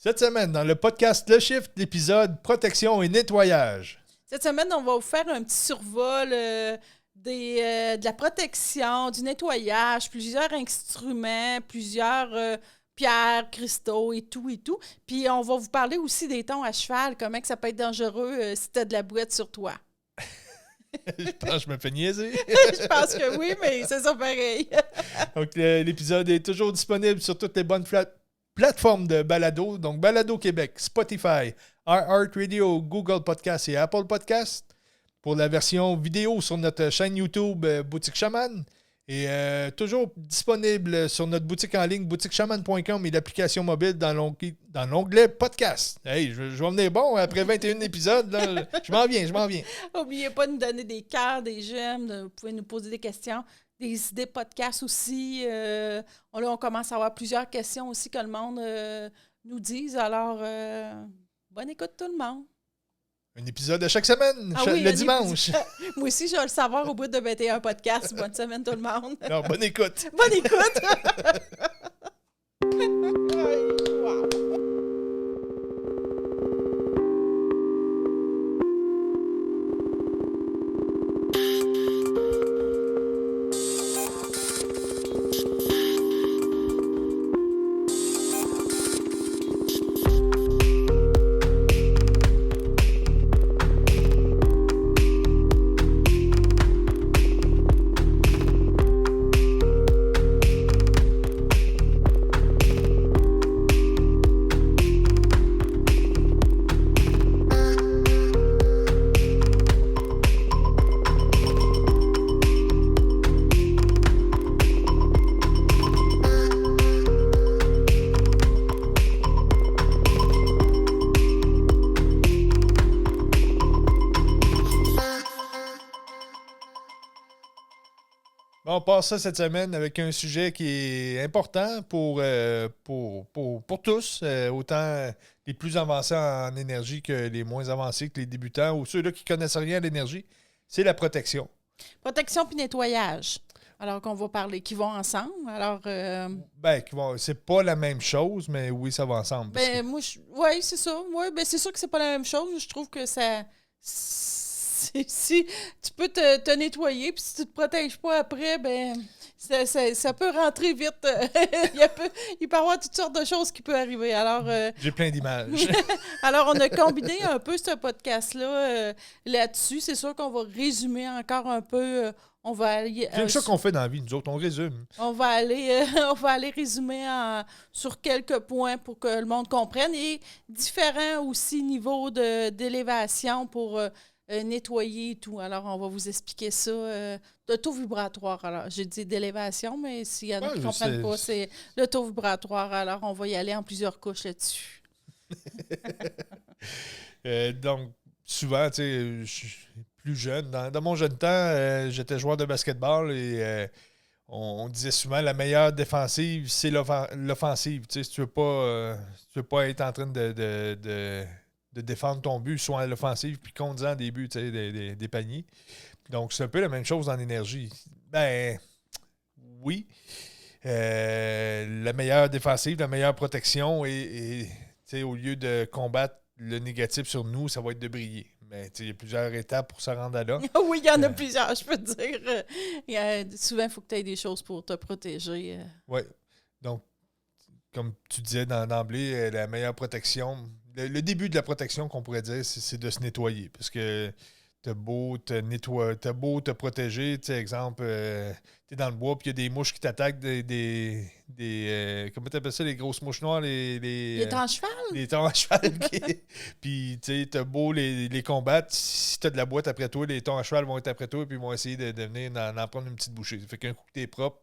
Cette semaine, dans le podcast Le Shift, l'épisode Protection et nettoyage. Cette semaine, on va vous faire un petit survol de la protection, du nettoyage, plusieurs instruments, plusieurs pierres, cristaux et tout et tout. Puis on va vous parler aussi des tons à cheval, comment que ça peut être dangereux si tu as de la boîte sur toi. Je pense que je me fais niaiser. Je pense que oui, mais c'est ça pareil. Donc, l'épisode est toujours disponible sur toutes les bonnes plateformes de balado. Donc, Balado Québec, Spotify, iHeartRadio, Google Podcasts et Apple Podcasts. Pour la version vidéo sur notre chaîne YouTube Boutique Chaman. Et toujours disponible sur notre boutique en ligne, boutiquechaman.com et l'application mobile dans l'onglet podcast. Hey, je vais venir bon après 21 épisodes. Là, je m'en viens. N'oubliez pas de nous donner des cœurs, des j'aime, vous pouvez nous poser des questions, des idées podcast aussi. On commence à avoir plusieurs questions aussi que le monde nous dise. Alors, bonne écoute tout le monde. Un épisode de chaque semaine, le dimanche. Moi aussi, je vais le savoir au bout de 21 podcasts. Bonne semaine tout le monde. Alors, bonne écoute. Bonne écoute. Wow. On passe ça cette semaine avec un sujet qui est important pour tous, autant les plus avancés en énergie que les moins avancés, que les débutants ou ceux-là qui ne connaissent rien à l'énergie. C'est la protection. Protection puis nettoyage. Alors qu'on va parler, qui vont ensemble. Alors, c'est pas la même chose, mais oui, ça va ensemble. Oui, c'est ça. Oui, c'est sûr que c'est pas la même chose. Je trouve que ça... Si tu peux te nettoyer, puis si tu te protèges pas après, ça peut rentrer vite. Il peut y avoir toutes sortes de choses qui peuvent arriver. Alors, j'ai plein d'images. Alors, on a combiné un peu ce podcast-là là-dessus. C'est sûr qu'on va résumer encore un peu. On va aller. C'est ça qu'on fait dans la vie, nous autres, on résume. On va aller résumer sur quelques points pour que le monde comprenne et différents aussi niveaux d'élévation pour nettoyer et tout. Alors, on va vous expliquer ça. Le taux vibratoire. Alors, j'ai dit d'élévation, mais s'il y en a qui ne comprennent pas, c'est le taux vibratoire. Alors, on va y aller en plusieurs couches là-dessus. Donc, souvent, tu sais, je suis plus jeune. Dans mon jeune temps, j'étais joueur de basketball et on disait souvent la meilleure défensive, c'est l'offensive. Tu sais, si tu veux pas être en train de défendre ton but, soit à l'offensive, puis conduisant des buts, tu sais, des paniers. Donc, c'est un peu la même chose en énergie. Ben, oui. La meilleure défensive, la meilleure protection, et tu sais, au lieu de combattre le négatif sur nous, ça va être de briller. Mais il y a plusieurs étapes pour se rendre à là. Oui, il y en a plusieurs, je peux te dire. Souvent, il faut que tu aies des choses pour te protéger. Oui. Donc, comme tu disais d'emblée, la meilleure protection, le début de la protection qu'on pourrait dire, c'est de se nettoyer. Parce que t'as beau te protéger, tu sais, exemple, t'es dans le bois, puis il y a des mouches qui t'attaquent, comment t'appelles ça, les grosses mouches noires, les tons à cheval? Les tons à cheval. Puis, tu sais, t'as beau les combattre, si t'as de la boîte après toi, les tons à cheval vont être après toi, puis ils vont essayer de venir en prendre une petite bouchée. Ça fait qu'un coup que t'es propre,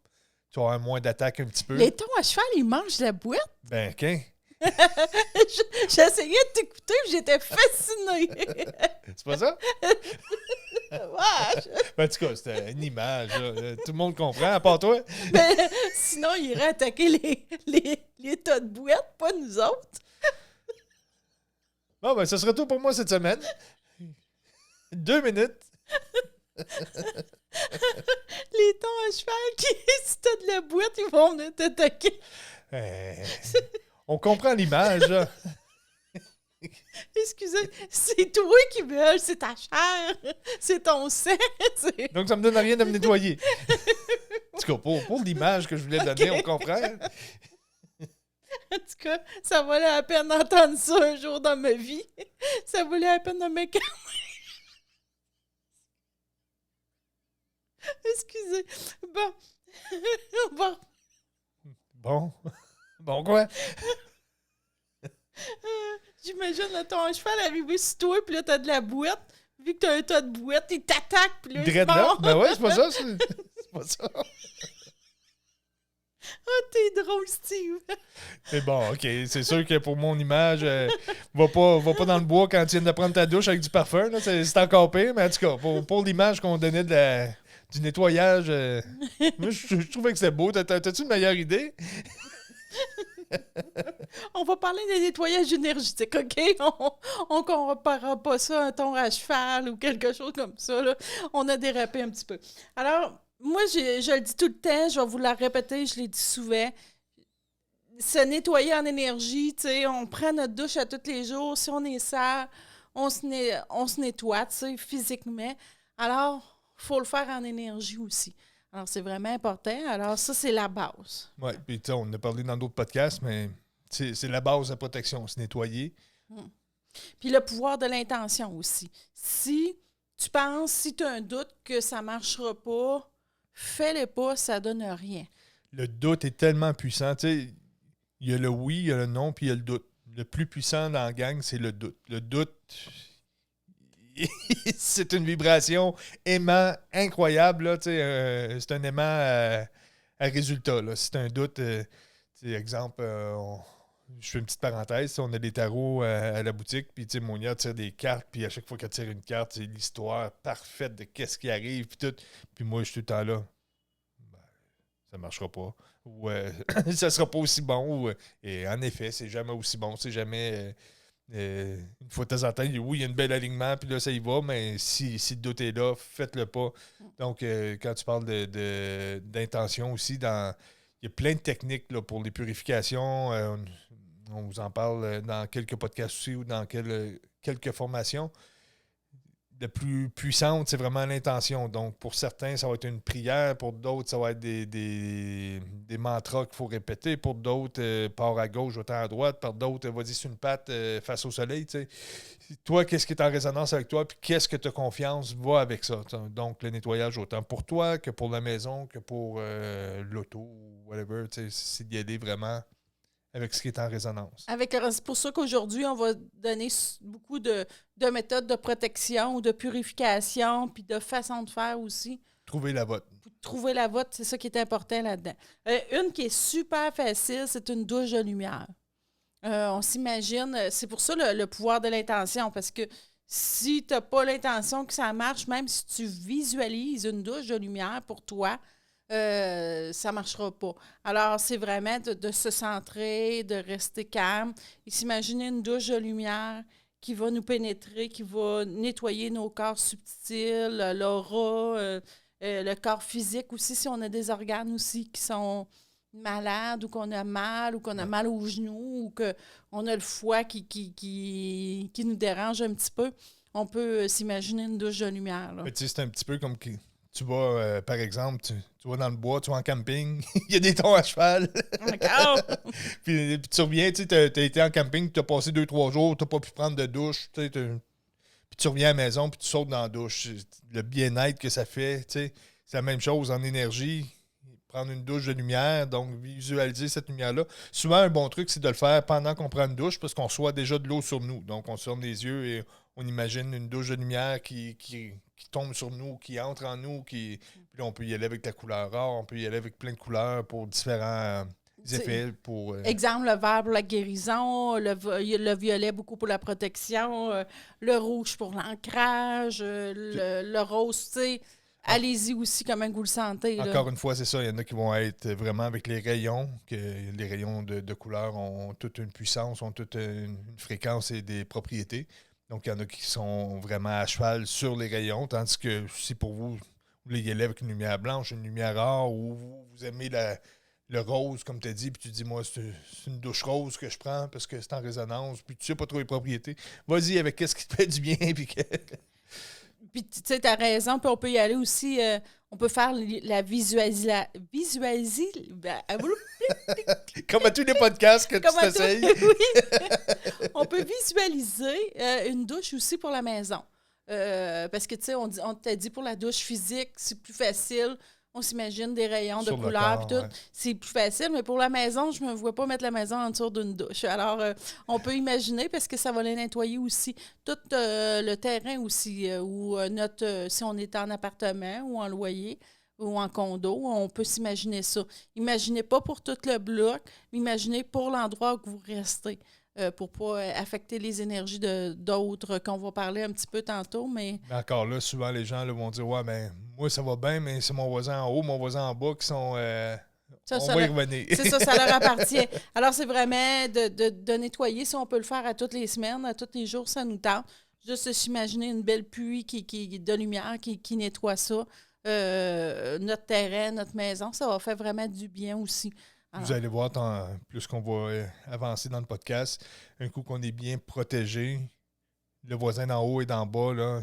tu vas avoir moins d'attaque un petit peu. Les tons à cheval, ils mangent la boîte? Ben, qu'un? J'ai essayé de t'écouter et j'étais fascinée. C'est pas ça? Ouais. En tout cas, c'était une image. Là. Tout le monde comprend, à part toi. Mais, sinon, il irait attaquer les tas de boîtes, pas nous autres. Bon, ben, ce sera tout pour moi cette semaine. 2 minutes. Les tons à cheval qui, si t'as de la boîte, ils vont venir t'attaquer. On comprend l'image, là. Excusez, c'est toi qui veux, c'est ta chair, c'est ton sang. Donc, ça me donne rien de me nettoyer. En tout cas, pour l'image que je voulais donner, on comprend. En tout cas, ça valait la peine d'entendre ça un jour dans ma vie. Ça valait la peine de m'écarter. Excusez. Bon. Bon. Bon. Bon, quoi? J'imagine là, ton cheval arriver sur toi, puis là, t'as de la bouette. Vu que t'as un tas de bouette, il t'attaque, puis là, Dread là? Ben ouais, c'est pas ça. C'est pas ça. Ah, t'es drôle, Steve. Mais bon, OK. C'est sûr que pour mon image, va pas dans le bois quand tu viens de prendre ta douche avec du parfum. Là, c'est encore pire. Mais en tout cas, pour l'image qu'on donnait du nettoyage, moi, je trouvais que c'était beau. T'as-tu une meilleure idée? On va parler des nettoyages énergétiques, OK? On comparera pas ça à un ton à cheval ou quelque chose comme ça. Là. On a dérapé un petit peu. Alors, moi, je le dis tout le temps, je vais vous la répéter, je l'ai dit souvent. Se nettoyer en énergie, tu sais, on prend notre douche à tous les jours. Si on est sale, on se nettoie, tu sais, physiquement. Alors, il faut le faire en énergie aussi. Alors, c'est vraiment important. Alors, ça, c'est la base. Oui, puis tu sais, on en a parlé dans d'autres podcasts, mais c'est la base de la protection, se nettoyer. Puis le pouvoir de l'intention aussi. Si tu penses, si tu as un doute que ça ne marchera pas, fais-le pas, ça donne rien. Le doute est tellement puissant. Tu sais, il y a le oui, il y a le non, puis il y a le doute. Le plus puissant dans la gang, c'est le doute. Le doute, c'est une vibration aimant incroyable. Là, c'est un aimant à résultat. Là. Si tu as un doute, exemple, je fais une petite parenthèse, on a des tarots à la boutique, puis Monia tire des cartes, puis à chaque fois qu'elle tire une carte, c'est l'histoire parfaite de qu'est-ce qui arrive, puis tout. Puis moi, je suis tout le temps là. Ben, ça marchera pas. Ou ça sera pas aussi bon. Et en effet, c'est jamais aussi bon. C'est jamais... une fois de temps en temps, oui, il y a un bel alignement, puis là, ça y va, mais si le doute est là, faites-le pas. Donc, quand tu parles d'intention aussi, il y a plein de techniques là, pour les purifications. On vous en parle dans quelques podcasts aussi ou dans quelques formations. La plus puissante, c'est vraiment l'intention. Donc, pour certains, ça va être une prière. Pour d'autres, ça va être des mantras qu'il faut répéter. Pour d'autres, part à gauche, autant à droite. Par d'autres, vas-y sur une patte face au soleil. T'sais. Toi, qu'est-ce qui est en résonance avec toi? Puis qu'est-ce que tu as confiance? Va avec ça. T'sais. Donc, le nettoyage, autant pour toi que pour la maison, que pour l'auto ou whatever. C'est d'y aller vraiment avec ce qui est en résonance. C'est pour ça qu'aujourd'hui, on va donner beaucoup de méthodes de protection ou de purification, puis de façons de faire aussi. Trouver la vôtre. Trouver la vôtre, c'est ça qui est important là-dedans. Une qui est super facile, c'est une douche de lumière. On s'imagine, c'est pour ça le pouvoir de l'intention, parce que si tu n'as pas l'intention que ça marche, même si tu visualises une douche de lumière pour toi, ça ne marchera pas. Alors, c'est vraiment de se centrer, de rester calme et s'imaginer une douche de lumière qui va nous pénétrer, qui va nettoyer nos corps subtils, l'aura, le corps physique aussi, si on a des organes aussi qui sont malades ou qu'on a mal ou qu'on a mal aux genoux ou qu'on a le foie qui nous dérange un petit peu. On peut s'imaginer une douche de lumière. Là. Mais tu sais, c'est un petit peu comme tu vas, par exemple, tu vas dans le bois, tu vas en camping, il y a des tons à cheval. D'accord. puis tu reviens, tu sais, t'as été en camping, tu as passé 2-3 jours, tu n'as pas pu prendre de douche, tu sais, puis tu reviens à la maison, puis tu sautes dans la douche. Le bien-être que ça fait, tu sais, c'est la même chose en énergie. Prendre une douche de lumière, donc visualiser cette lumière-là. Souvent, un bon truc, c'est de le faire pendant qu'on prend une douche parce qu'on reçoit déjà de l'eau sur nous. Donc, on se ferme les yeux et on imagine une douche de lumière qui tombe sur nous, qui entre en nous. Puis là, on peut y aller avec la couleur rare, on peut y aller avec plein de couleurs pour différents effets. Exemple, le vert pour la guérison, le violet beaucoup pour la protection, le rouge pour l'ancrage, le rose, tu sais. Allez-y aussi comment vous le sentez. Là. Encore une fois, c'est ça. Il y en a qui vont être vraiment avec les rayons, que les rayons de couleur ont toute une puissance, ont toute une fréquence et des propriétés. Donc, il y en a qui sont vraiment à cheval sur les rayons, tandis que si pour vous, vous voulez y aller avec une lumière blanche, une lumière rare, ou vous aimez le rose, comme tu as dit, puis tu dis, moi, c'est une douche rose que je prends parce que c'est en résonance, puis tu sais pas trop les propriétés. Vas-y avec qu'est-ce qui te fait du bien, puis que... Puis, tu sais, t'as raison. Puis, on peut y aller aussi. On peut faire la Comme à tous les podcasts que tu t'essayes. Oui. On peut visualiser une douche aussi pour la maison. Parce que, tu sais, on t'a dit pour la douche physique, c'est plus facile. On s'imagine des rayons de couleurs et tout. Ouais. C'est plus facile, mais pour la maison, je ne me vois pas mettre la maison en dessous d'une douche. Alors, on peut imaginer parce que ça va les nettoyer aussi. Tout le terrain aussi, ou si on est en appartement ou en loyer ou en condo, on peut s'imaginer ça. Imaginez pas pour tout le bloc, mais imaginez pour l'endroit où vous restez. Pour ne pas affecter les énergies d'autres qu'on va parler un petit peu tantôt. Mais encore là, souvent, les gens là, vont dire « Ouais, mais moi, ça va bien, mais c'est mon voisin en haut, mon voisin en bas qui sont... on va y revenir. » C'est ça, ça leur appartient. Alors, c'est vraiment de nettoyer. Si on peut le faire à toutes les semaines, à tous les jours, ça nous tente. Juste s'imaginer une belle pluie de lumière qui nettoie ça. Notre terrain, notre maison, ça va faire vraiment du bien aussi. Alors, vous allez voir, plus qu'on va avancer dans le podcast, un coup qu'on est bien protégé, le voisin d'en haut et d'en bas, là,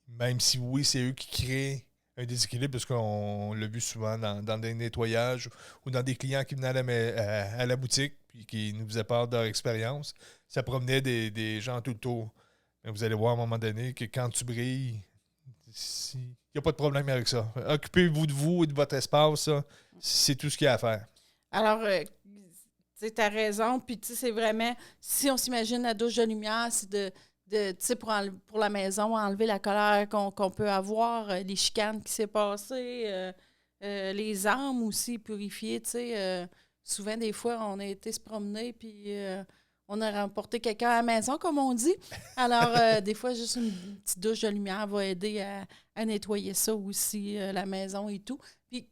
même si oui, c'est eux qui créent un déséquilibre, parce qu'on l'a vu souvent dans des nettoyages ou dans des clients qui venaient à la boutique et qui nous faisaient part de leur expérience, ça promenait des gens tout le tour. Mais vous allez voir à un moment donné que quand tu brilles, il n'y a pas de problème avec ça. Occupez-vous de vous et de votre espace, ça, c'est tout ce qu'il y a à faire. Alors, tu as raison. Puis, tu sais, c'est vraiment, si on s'imagine la douche de lumière, c'est tu sais, pour la maison, enlever la colère qu'on peut avoir, les chicanes qui s'est passées, les âmes aussi purifiées, tu sais. Souvent, des fois, on a été se promener, puis on a remporté quelqu'un à la maison, comme on dit. Alors, des fois, juste une petite douche de lumière va aider à nettoyer ça aussi, la maison et tout. Puis,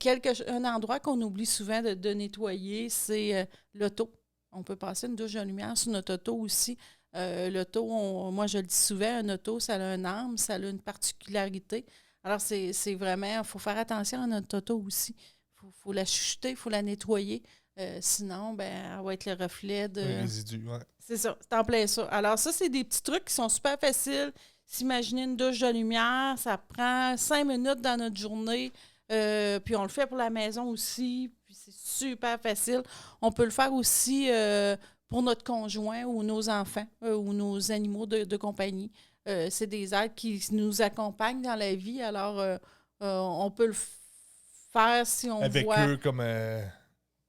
un endroit qu'on oublie souvent de nettoyer, c'est l'auto. On peut passer une douche de lumière sur notre auto aussi. L'auto, moi, je le dis souvent, un auto, ça a un âme, ça a une particularité. Alors, c'est vraiment, il faut faire attention à notre auto aussi. Il faut la chuchoter, il faut la nettoyer. Sinon, elle va être le reflet de... Un résidu, oui. C'est ça, c'est en plein ça. Alors ça, c'est des petits trucs qui sont super faciles. S'imaginer une douche de lumière, ça prend 5 minutes dans notre journée. Puis on le fait pour la maison aussi. Puis c'est super facile. On peut le faire aussi pour notre conjoint ou nos enfants ou nos animaux de compagnie. C'est des êtres qui nous accompagnent dans la vie. Alors, on peut le faire si on avec voit... Avec eux comme...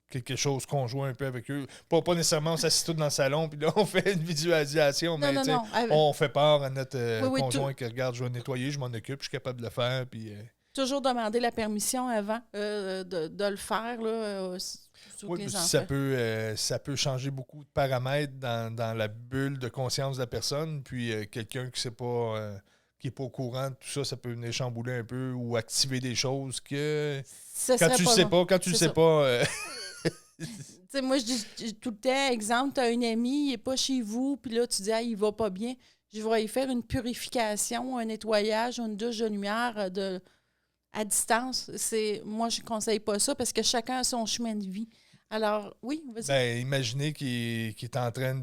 quelque chose conjoint un peu avec eux. Pas nécessairement on s'assied tout dans le salon, puis là, on fait une visualisation, mais non. On fait part à notre conjoint qui regarde, je vais nettoyer, je m'en occupe, je suis capable de le faire. Puis, toujours demander la permission avant de le faire. Là, oui, ça peut changer beaucoup de paramètres dans la bulle de conscience de la personne, puis quelqu'un qui sait pas... qui n'est pas au courant de tout ça, ça peut venir chambouler un peu ou activer des choses que... Quand tu le sais pas... Moi, je dis tout le temps, exemple, tu as un ami, il n'est pas chez vous, puis là, tu dis, il va pas bien. Je vais y faire une purification, un nettoyage, une douche de lumière à distance. Moi, je ne conseille pas ça parce que chacun a son chemin de vie. Alors, oui, vas-y. Imaginez qu'il est en train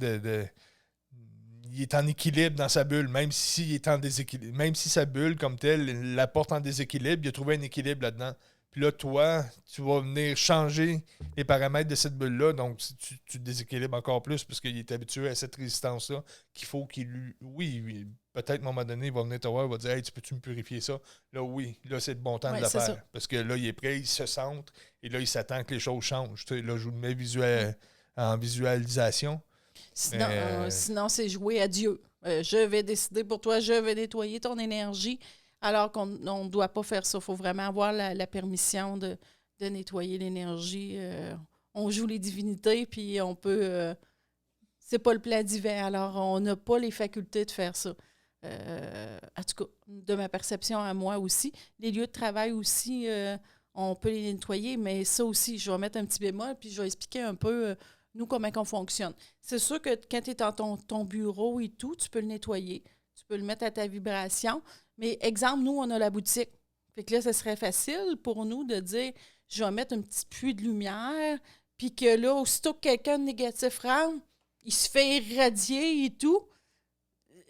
il est en équilibre dans sa bulle, même s'il est en déséquilibre. Même si sa bulle, comme telle, la porte en déséquilibre, il a trouvé un équilibre là-dedans. Puis là, toi, tu vas venir changer les paramètres de cette bulle-là. Donc, tu déséquilibres encore plus parce qu'il est habitué à cette résistance-là qu'il faut qu'il... Oui, peut-être à un moment donné, il va venir te voir, il va dire « Hey, peux-tu me purifier ça? » Là, oui, là, c'est le bon temps de le faire. Ça. Parce que là, il est prêt, il se centre et là, il s'attend que les choses changent. Tu sais, là, je vous le mets en visualisation. Sinon, c'est jouer à Dieu. Je vais décider pour toi, je vais nettoyer ton énergie. Alors qu'on ne doit pas faire ça. Il faut vraiment avoir la permission de nettoyer l'énergie. On joue les divinités, puis on peut... c'est pas le plan divin. Alors, on n'a pas les facultés de faire ça. En tout cas, de ma perception à moi aussi. Les lieux de travail aussi, on peut les nettoyer, mais ça aussi, je vais mettre un petit bémol, puis je vais expliquer un peu, nous, comment on fonctionne. C'est sûr que quand tu es dans ton bureau et tout, tu peux le nettoyer. Tu peux le mettre à ta vibration. Mais exemple, nous, on a la boutique. Fait que là, ce serait facile pour nous de dire, je vais mettre un petit puits de lumière, puis que là, aussitôt que quelqu'un de négatif rentre, il se fait irradier et tout.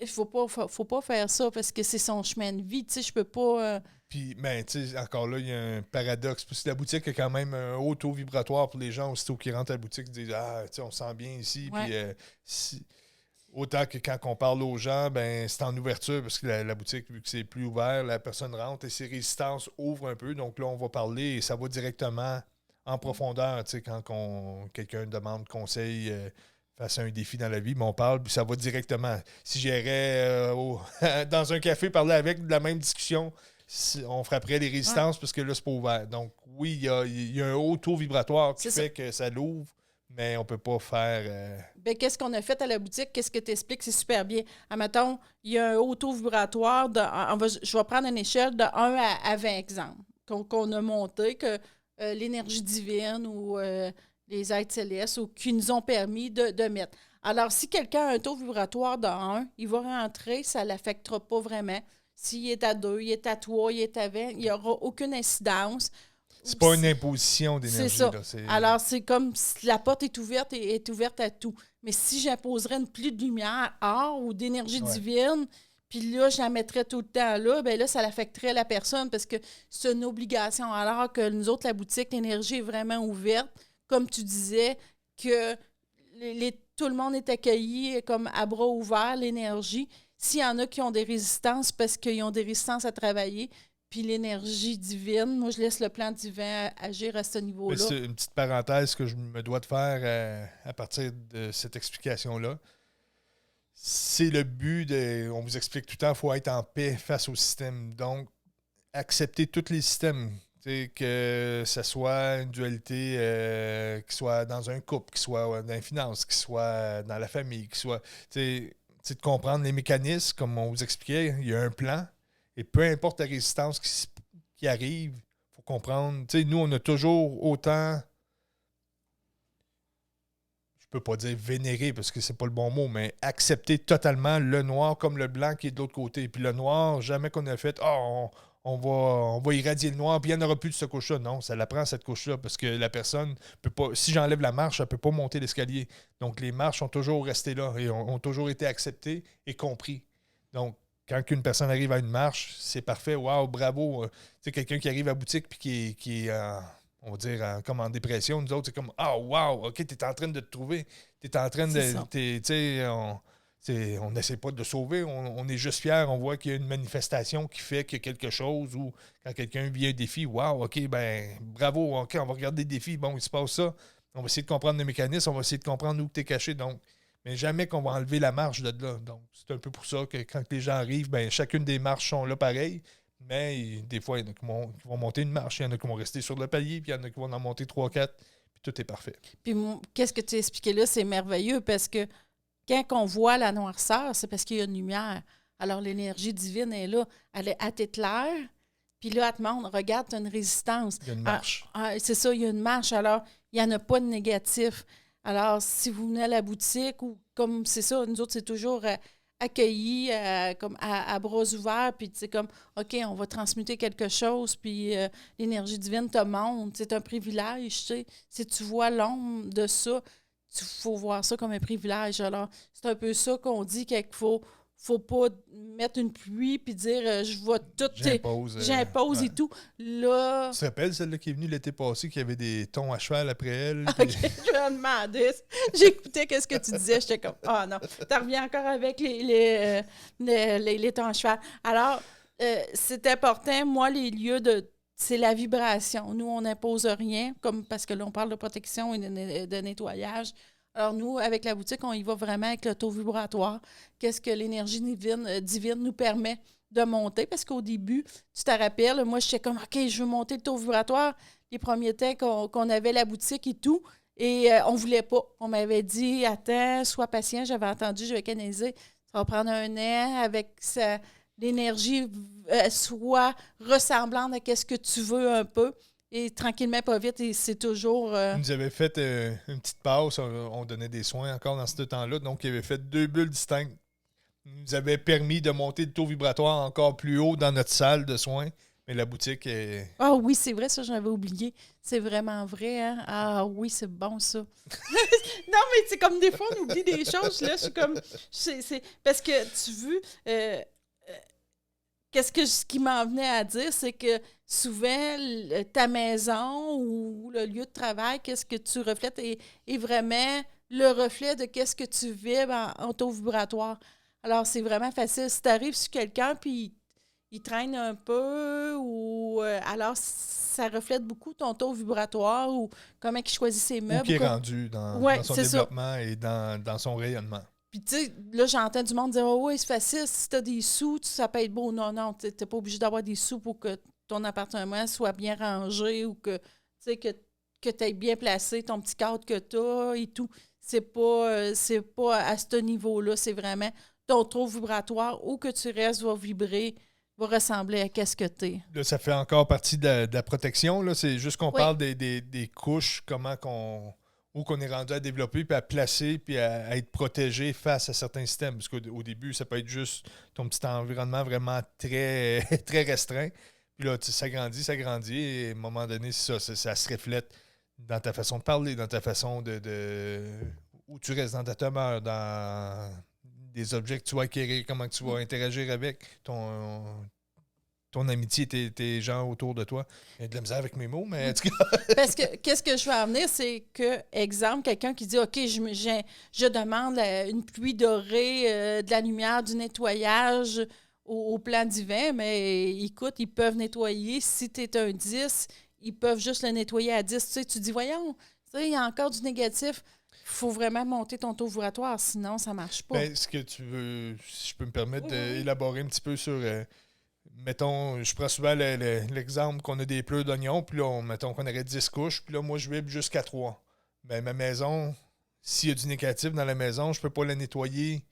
Il faut pas faire ça parce que c'est son chemin de vie. Tu sais, je peux pas... Puis, ben, tu sais, encore là, il y a un paradoxe. Parce que la boutique a quand même un haut taux vibratoire pour les gens. Aussitôt qu'ils rentrent à la boutique, ils disent ah, tu sais, on sent bien ici. Ouais. Puis, autant que quand on parle aux gens, ben c'est en ouverture parce que la boutique, vu que c'est plus ouvert, la personne rentre et ses résistances ouvrent un peu. Donc là, on va parler et ça va directement en profondeur. Tu sais, quand quelqu'un demande conseil face à un défi dans la vie, mais on parle, puis ça va directement. Si j'irais dans un café parler avec de la même discussion, on frapperait les résistances parce que là, c'est pas ouvert. Donc oui, il y a un haut taux vibratoire qui fait que ça l'ouvre, mais on peut pas faire... Ben, qu'est-ce qu'on a fait à la boutique? Qu'est-ce que tu expliques? C'est super bien. Admettons, il y a un haut taux vibratoire. Je vais prendre une échelle de 1 à 20 exemples qu'on a monté, que l'énergie divine ou les êtres célestes ou qui nous ont permis de mettre. Alors, si quelqu'un a un taux vibratoire de 1, il va rentrer, ça ne l'affectera pas vraiment. S'il est à 2, il est à 3, il est à 20, il n'y aura aucune incidence. C'est pas une imposition d'énergie. C'est ça. Là, Alors, c'est comme si la porte est ouverte et est ouverte à tout. Mais si j'imposerais une pluie de lumière or ou d'énergie divine, puis là, je la mettrais tout le temps là, bien là, ça l'affecterait la personne parce que c'est une obligation. Alors que nous autres, la boutique, l'énergie est vraiment ouverte. Comme tu disais, que tout le monde est accueilli comme à bras ouverts, l'énergie. S'il y en a qui ont des résistances parce qu'ils ont des résistances à travailler, puis l'énergie divine, moi, je laisse le plan divin agir à ce niveau-là. C'est une petite parenthèse que je me dois de faire à partir de cette explication-là. C'est le but on vous explique tout le temps, il faut être en paix face au système. Donc, accepter tous les systèmes. Que ce soit une dualité qui soit dans un couple, qui soit dans les finances, qui soit dans la famille, qui soit... de comprendre les mécanismes, comme on vous expliquait, il y a un plan. Et peu importe la résistance qui arrive, il faut comprendre. Nous, on a toujours autant... Je peux pas dire vénérer parce que c'est pas le bon mot, mais accepter totalement le noir comme le blanc qui est de l'autre côté. Puis le noir, jamais qu'on a fait on va irradier le noir, puis il n'y en aura plus de cette couche-là. Non, ça la prend cette couche-là parce que la personne peut pas. Si j'enlève la marche, elle ne peut pas monter l'escalier. Donc les marches ont toujours resté là et ont toujours été acceptées et compris. Donc, quand une personne arrive à une marche, c'est parfait. Wow, bravo. Quelqu'un qui arrive à la boutique puis qui est on va dire, comme en dépression, nous autres, c'est comme wow, OK, tu es en train de te trouver. Tu es en train de. On n'essaie pas de le sauver, on est juste fiers, on voit qu'il y a une manifestation qui fait qu'il y a quelque chose ou quand quelqu'un vit un défi, wow, OK, ben bravo, OK, on va regarder le défi, bon, il se passe ça. On va essayer de comprendre le mécanisme, on va essayer de comprendre où tu es caché. Donc, mais jamais qu'on va enlever la marche de là. Donc, c'est un peu pour ça que quand les gens arrivent, ben chacune des marches sont là pareil. Mais des fois, il y en a qui vont monter une marche, il y en a qui vont rester sur le palier, puis il y en a qui vont en monter 3-4, puis tout est parfait. Puis qu'est-ce que tu as expliqué là, c'est merveilleux parce que quand on voit la noirceur, c'est parce qu'il y a une lumière. Alors, l'énergie divine est là. Elle t'éclaire, puis là, elle te montre, regarde, tu as une résistance. Il y a une marche. C'est ça, il y a une marche. Alors, il n'y en a pas de négatif. Alors, si vous venez à la boutique, ou comme c'est ça, nous autres, c'est toujours accueillis comme à bras ouverts, puis c'est comme, OK, on va transmuter quelque chose, puis l'énergie divine te montre. C'est un privilège, tu sais. Si tu vois l'ombre de ça, il faut voir ça comme un privilège. Alors, c'est un peu ça qu'on dit qu'il faut pas mettre une pluie puis dire je vais tout. J'impose et tout. Là. Tu te rappelles celle-là qui est venue l'été passé, qui avait des tons à cheval après elle? OK, je me demandais. J'écoutais qu'est-ce que tu disais. J'étais comme non. Tu reviens encore avec les tons à cheval. Alors, c'est important. Moi, les lieux c'est la vibration. Nous, on n'impose rien, comme parce que là, on parle de protection et de nettoyage. Alors, nous, avec la boutique, on y va vraiment avec le taux vibratoire. Qu'est-ce que l'énergie divine nous permet de monter? Parce qu'au début, tu te rappelles, moi, j'étais comme, OK, je veux monter le taux vibratoire. Les premiers temps qu'on avait la boutique et tout, et on ne voulait pas. On m'avait dit, attends, sois patient. J'avais entendu, je vais canaliser. Ça va prendre un an avec l'énergie soit ressemblante à ce que tu veux un peu. Et tranquillement, pas vite, et c'est toujours... Ils nous avaient fait une petite passe, on donnait des soins encore dans ce temps-là, donc ils avaient fait 2 bulles distinctes. Ils nous avaient permis de monter le taux vibratoire encore plus haut dans notre salle de soins, Mais la boutique est... Ah oui, c'est vrai, ça, j'avais oublié. C'est vraiment vrai, hein? Ah oui, c'est bon, ça. Non, mais c'est comme des fois, on oublie des choses. Là, je suis comme... Parce que, tu veux... ce qui m'en venait à dire, c'est que souvent, ta maison ou le lieu de travail, qu'est-ce que tu reflètes est vraiment le reflet de qu'est-ce que tu vibres en taux vibratoire. Alors, c'est vraiment facile. Si tu arrives sur quelqu'un puis il traîne un peu ou alors ça reflète beaucoup ton taux vibratoire ou comment il choisit ses Ou meubles. qui est rendu dans Ouais, son c'est ça. développement et dans son rayonnement. Puis, tu sais, là, j'entends du monde dire oh, oui, c'est facile, si tu as des sous, ça peut être beau. Non, non, tu n'es pas obligé d'avoir des sous pour que ton appartement soit bien rangé ou que tu aies bien placé ton petit cadre que tu as et tout. C'est pas à ce niveau-là. C'est vraiment ton taux vibratoire où que tu restes va vibrer, va ressembler à qu'est-ce que tu es. Là, ça fait encore partie de la protection. Là. C'est juste qu'on Oui. parle des couches, où qu'on est rendu à développer, puis à placer, puis à être protégé face à certains systèmes. Parce qu'au début, ça peut être juste ton petit environnement vraiment très, très restreint. Puis là, ça grandit, et à un moment donné, ça se reflète dans ta façon de parler, dans ta façon où tu restes dans ta demeure, dans des objets que tu vas acquérir, comment tu vas interagir avec ton amitié, tes gens autour de toi. Il y a de la misère avec mes mots, mais en tout cas... Parce que, qu'est-ce que je veux en venir, c'est que, exemple, quelqu'un qui dit, OK, je demande une pluie dorée, de la lumière, du nettoyage au plan divin, mais écoute, ils peuvent nettoyer. Si tu es un 10, ils peuvent juste le nettoyer à 10. Tu sais, tu dis, voyons, il y a encore du négatif. Il faut vraiment monter ton taux vibratoire, sinon ça ne marche pas. Est-ce que tu veux, si je peux me permettre d'élaborer un petit peu sur... mettons, je prends souvent l'exemple qu'on a des pleurs d'oignons, puis là, mettons qu'on aurait 10 couches, puis là, moi, je vibre jusqu'à 3. Ben, ma maison, s'il y a du négatif dans la maison, je peux pas la nettoyer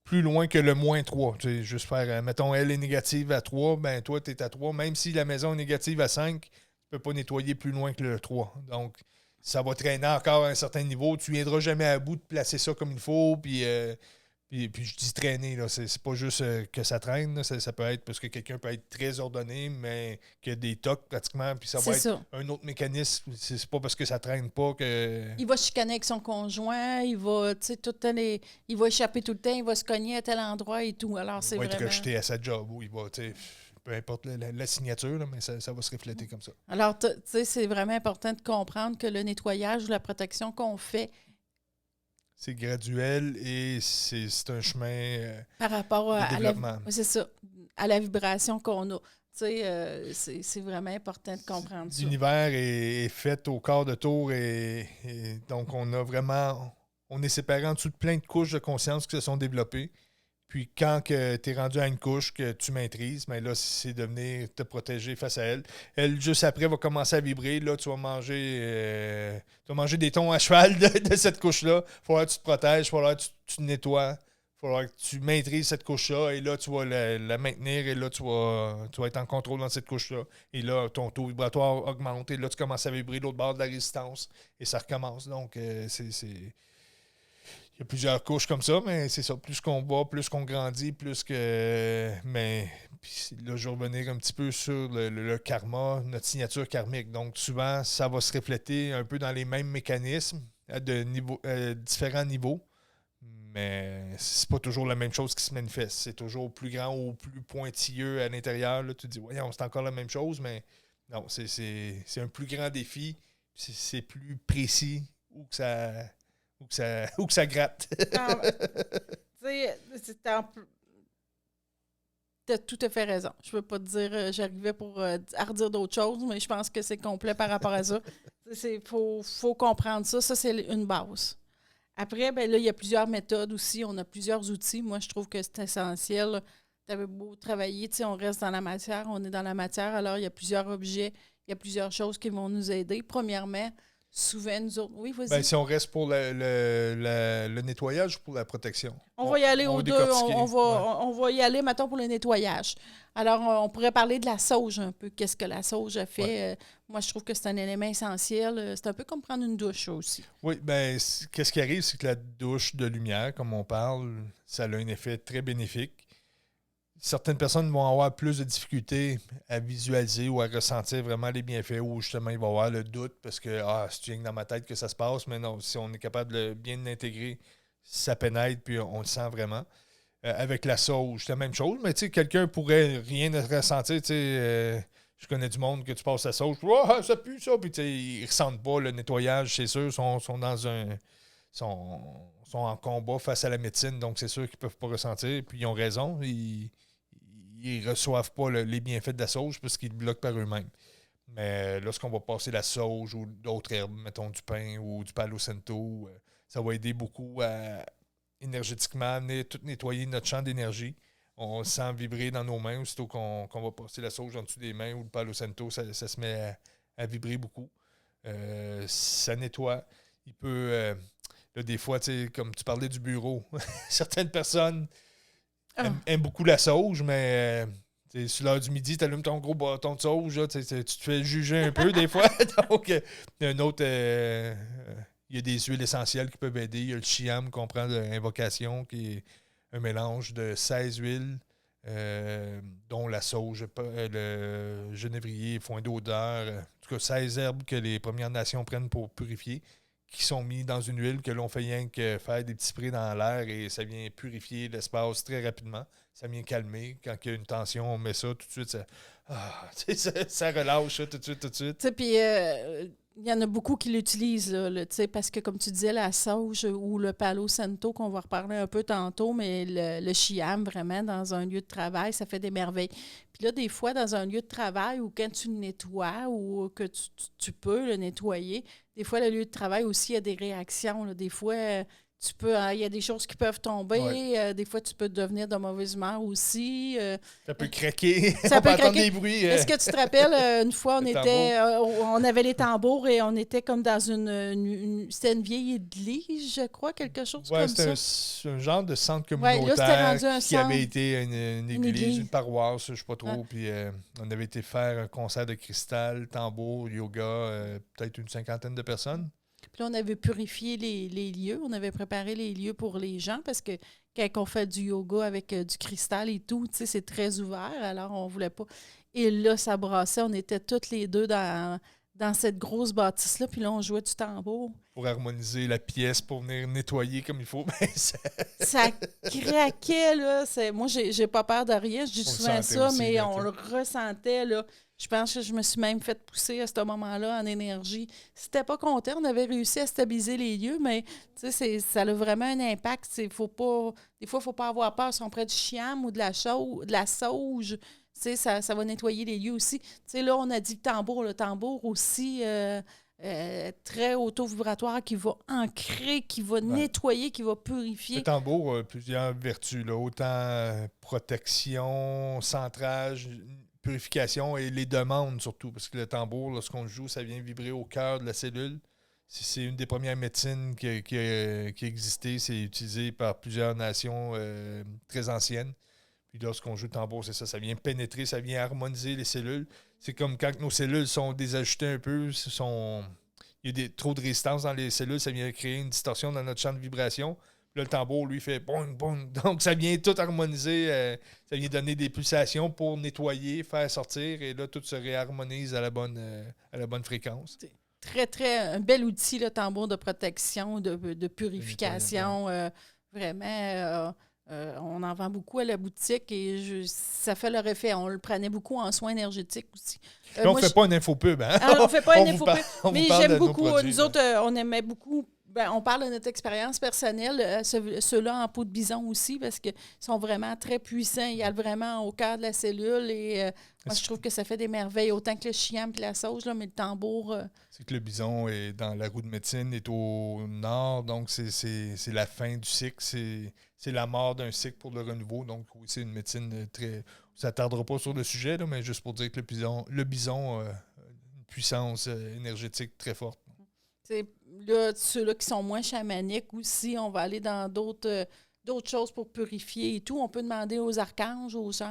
plus loin que le moins 3. Tu sais, juste faire, mettons, elle est négative à 3, ben toi, tu es à 3. Même si la maison est négative à 5, tu peux pas nettoyer plus loin que le 3. Donc, ça va traîner encore à un certain niveau. Tu viendras jamais à bout de placer ça comme il faut, puis je dis traîner, là, c'est pas juste que ça traîne, là, ça peut être parce que quelqu'un peut être très ordonné, mais qu'il y a des tocs pratiquement, puis ça va être un autre mécanisme. C'est pas parce que ça traîne pas que... Il va chicaner avec son conjoint, il va, il va échapper tout le temps, il va se cogner à tel endroit et tout. Alors, c'est il va vraiment... être rejeté à sa job, ou il va, peu importe la signature, là, mais ça va se refléter comme ça. Alors, tu sais, c'est vraiment important de comprendre que le nettoyage ou la protection qu'on fait, c'est graduel et c'est un chemin par rapport de développement. c'est ça, à la vibration qu'on a. Tu sais, c'est vraiment important de comprendre ça. L'univers est fait au quart de tour et donc on est séparé en dessous de plein de couches de conscience qui se sont développées. Puis quand tu es rendu à une couche que tu maîtrises, mais là, c'est de venir te protéger face à elle. Elle, juste après, va commencer à vibrer. Là, tu vas manger des tons à cheval de cette couche-là. Il va falloir que tu te protèges, il va falloir que tu te nettoies, il va falloir que tu maîtrises cette couche-là. Et là, tu vas la maintenir et là, tu vas être en contrôle dans cette couche-là. Et là, ton taux vibratoire augmente. Et là, tu commences à vibrer l'autre bord de la résistance. Et ça recommence. Donc, il y a plusieurs couches comme ça, mais c'est ça. Plus qu'on va, plus qu'on grandit, plus que... Mais puis là, je vais revenir un petit peu sur le karma, notre signature karmique. Donc, souvent, ça va se refléter un peu dans les mêmes mécanismes à différents niveaux. Mais c'est pas toujours la même chose qui se manifeste. C'est toujours plus grand ou plus pointilleux à l'intérieur. Là, tu te dis, voyons, c'est encore la même chose, mais non, c'est un plus grand défi. C'est plus précis ou que ça gratte. Tu sais, t'as tout à fait raison. Je veux pas te dire, j'arrivais pour redire d'autres choses, mais je pense que c'est complet par rapport à ça. Il faut comprendre ça. Ça, c'est une base. Après, ben là, il y a plusieurs méthodes aussi. On a plusieurs outils. Moi, je trouve que c'est essentiel. Tu avais beau travailler, tu sais, on reste dans la matière, on est dans la matière. Alors, il y a plusieurs objets, il y a plusieurs choses qui vont nous aider. Premièrement, souvent, nous autres... Oui, vas-y. Ben, si on reste pour le nettoyage ou pour la protection? On va y aller aux deux. On va y aller, mettons, pour le nettoyage. Alors, on pourrait parler de la sauge un peu. Qu'est-ce que la sauge a fait? Ouais. Moi, je trouve que c'est un élément essentiel. C'est un peu comme prendre une douche aussi. Oui, bien, qu'est-ce qui arrive, c'est que la douche de lumière, comme on parle, ça a un effet très bénéfique. certaines personnes vont avoir plus de difficultés à visualiser ou à ressentir vraiment les bienfaits, ou justement, ils vont avoir le doute parce que c'est rien dans ma tête que ça se passe, mais non, si on est capable de bien l'intégrer, ça pénètre, puis on le sent vraiment. Avec la sauge, c'est la même chose, mais tu sais, quelqu'un pourrait rien ressentir, tu sais, je connais du monde que tu passes la sauge, ça pue ça, puis tu sais, ils ressentent pas le nettoyage, c'est sûr, sont dans sont en combat face à la médecine, donc c'est sûr qu'ils peuvent pas ressentir, puis ils ont raison, ils reçoivent pas les bienfaits de la sauge parce qu'ils le bloquent par eux-mêmes. Mais lorsqu'on va passer la sauge ou d'autres herbes, mettons du pin ou du palo santo, ça va aider beaucoup à énergétiquement tout nettoyer notre champ d'énergie. On sent vibrer dans nos mains aussitôt qu'on va passer la sauge en dessous des mains ou le palo santo, ça se met à vibrer beaucoup. Ça nettoie. Il peut... là, des fois, comme tu parlais du bureau, certaines personnes aiment beaucoup la sauge, mais sur l'heure du midi, tu allumes ton gros bâton de sauge, là, tu te fais juger un peu des fois. Donc, il y a un autre... il y a des huiles essentielles qui peuvent aider. Il y a le chiam qu'on prend de l'invocation, qui est un mélange de 16 huiles, dont la sauge, le genévrier, foin d'odeur, en tout cas 16 herbes que les Premières Nations prennent pour purifier, qui sont mis dans une huile que l'on fait rien que faire des petits sprays dans l'air et ça vient purifier l'espace très rapidement. Ça vient calmer. Quand il y a une tension, on met ça tout de suite. Ça relâche ça tout de suite. Puis il y en a beaucoup qui l'utilisent, là, parce que, comme tu disais, la sauge ou le palo santo, qu'on va reparler un peu tantôt, mais le chiam, vraiment, dans un lieu de travail, ça fait des merveilles. Puis là, des fois, dans un lieu de travail ou quand tu le nettoies ou que tu peux le nettoyer, des fois, le lieu de travail aussi, il y a des réactions. Là. Des fois, il y a des choses qui peuvent tomber. Ouais. Des fois, tu peux devenir de mauvaise humeur aussi. Ça peut craquer. Ça peut entendre des bruits. Est-ce que tu te rappelles, une fois, on avait les tambours et on était comme dans c'était une vieille église, je crois, quelque chose comme ça. C'était un genre de centre communautaire qui avait été une église, une paroisse, je ne sais pas trop. Ah. Puis on avait été faire un concert de cristal, tambour, yoga, peut-être une 50aine de personnes. Puis là, on avait purifié les lieux, on avait préparé les lieux pour les gens parce que quand on fait du yoga avec du cristal et tout, tu sais, c'est très ouvert, alors on voulait pas. Et là, ça brassait, on était toutes les deux dans cette grosse bâtisse-là, puis là, on jouait du tambour. Pour harmoniser la pièce, pour venir nettoyer comme il faut. Ça craquait, là. Moi, j'ai pas peur de rien, je dis souvent ça, aussi, mais on le ressentait, là. Je pense que je me suis même fait pousser à ce moment-là en énergie. C'était pas content, on avait réussi à stabiliser les lieux, mais ça a vraiment un impact. Des fois, il ne faut pas avoir peur. Si on prend du chiam ou de la sauge, ça va nettoyer les lieux aussi. Là, on a dit le tambour aussi, très auto-vibratoire, qui va ancrer, qui va nettoyer, qui va purifier. Le tambour a plusieurs vertus, là, autant protection, centrage, purification et les demandes surtout, parce que le tambour, lorsqu'on le joue, ça vient vibrer au cœur de la cellule. C'est une des premières médecines qui a existé. C'est utilisé par plusieurs nations très anciennes. Puis lorsqu'on joue le tambour, c'est ça. Ça vient pénétrer, ça vient harmoniser les cellules. C'est comme quand nos cellules sont désajustées un peu, il y a trop de résistance dans les cellules, ça vient créer une distorsion dans notre champ de vibration. Là, le tambour, lui, fait boum, boum. Donc, ça vient tout harmoniser. Ça vient donner des pulsations pour nettoyer, faire sortir. Et là, tout se réharmonise à la bonne fréquence. C'est très, très un bel outil, le tambour de protection, de purification. Vraiment, on en vend beaucoup à la boutique et ça fait leur effet. On le prenait beaucoup en soins énergétiques aussi. On ne fait pas une infopub, hein? On ne fait pas une infopub. Mais j'aime beaucoup. Nous autres, on aimait beaucoup. On parle de notre expérience personnelle, ceux-là en peau de bison aussi, parce qu'ils sont vraiment très puissants. Ils allent vraiment au cœur de la cellule et moi, je trouve que ça fait des merveilles, autant que le chiam et la sauge, là, mais le tambour... C'est que le bison est dans la roue de médecine, est au nord, donc c'est la fin du cycle, c'est la mort d'un cycle pour le renouveau. Donc oui, c'est une médecine très... Ça ne tardera pas sur le sujet, là, mais juste pour dire que le bison a une puissance énergétique très forte. Là, ceux-là qui sont moins chamaniques aussi, on va aller dans d'autres choses pour purifier et tout. On peut demander aux archanges, aux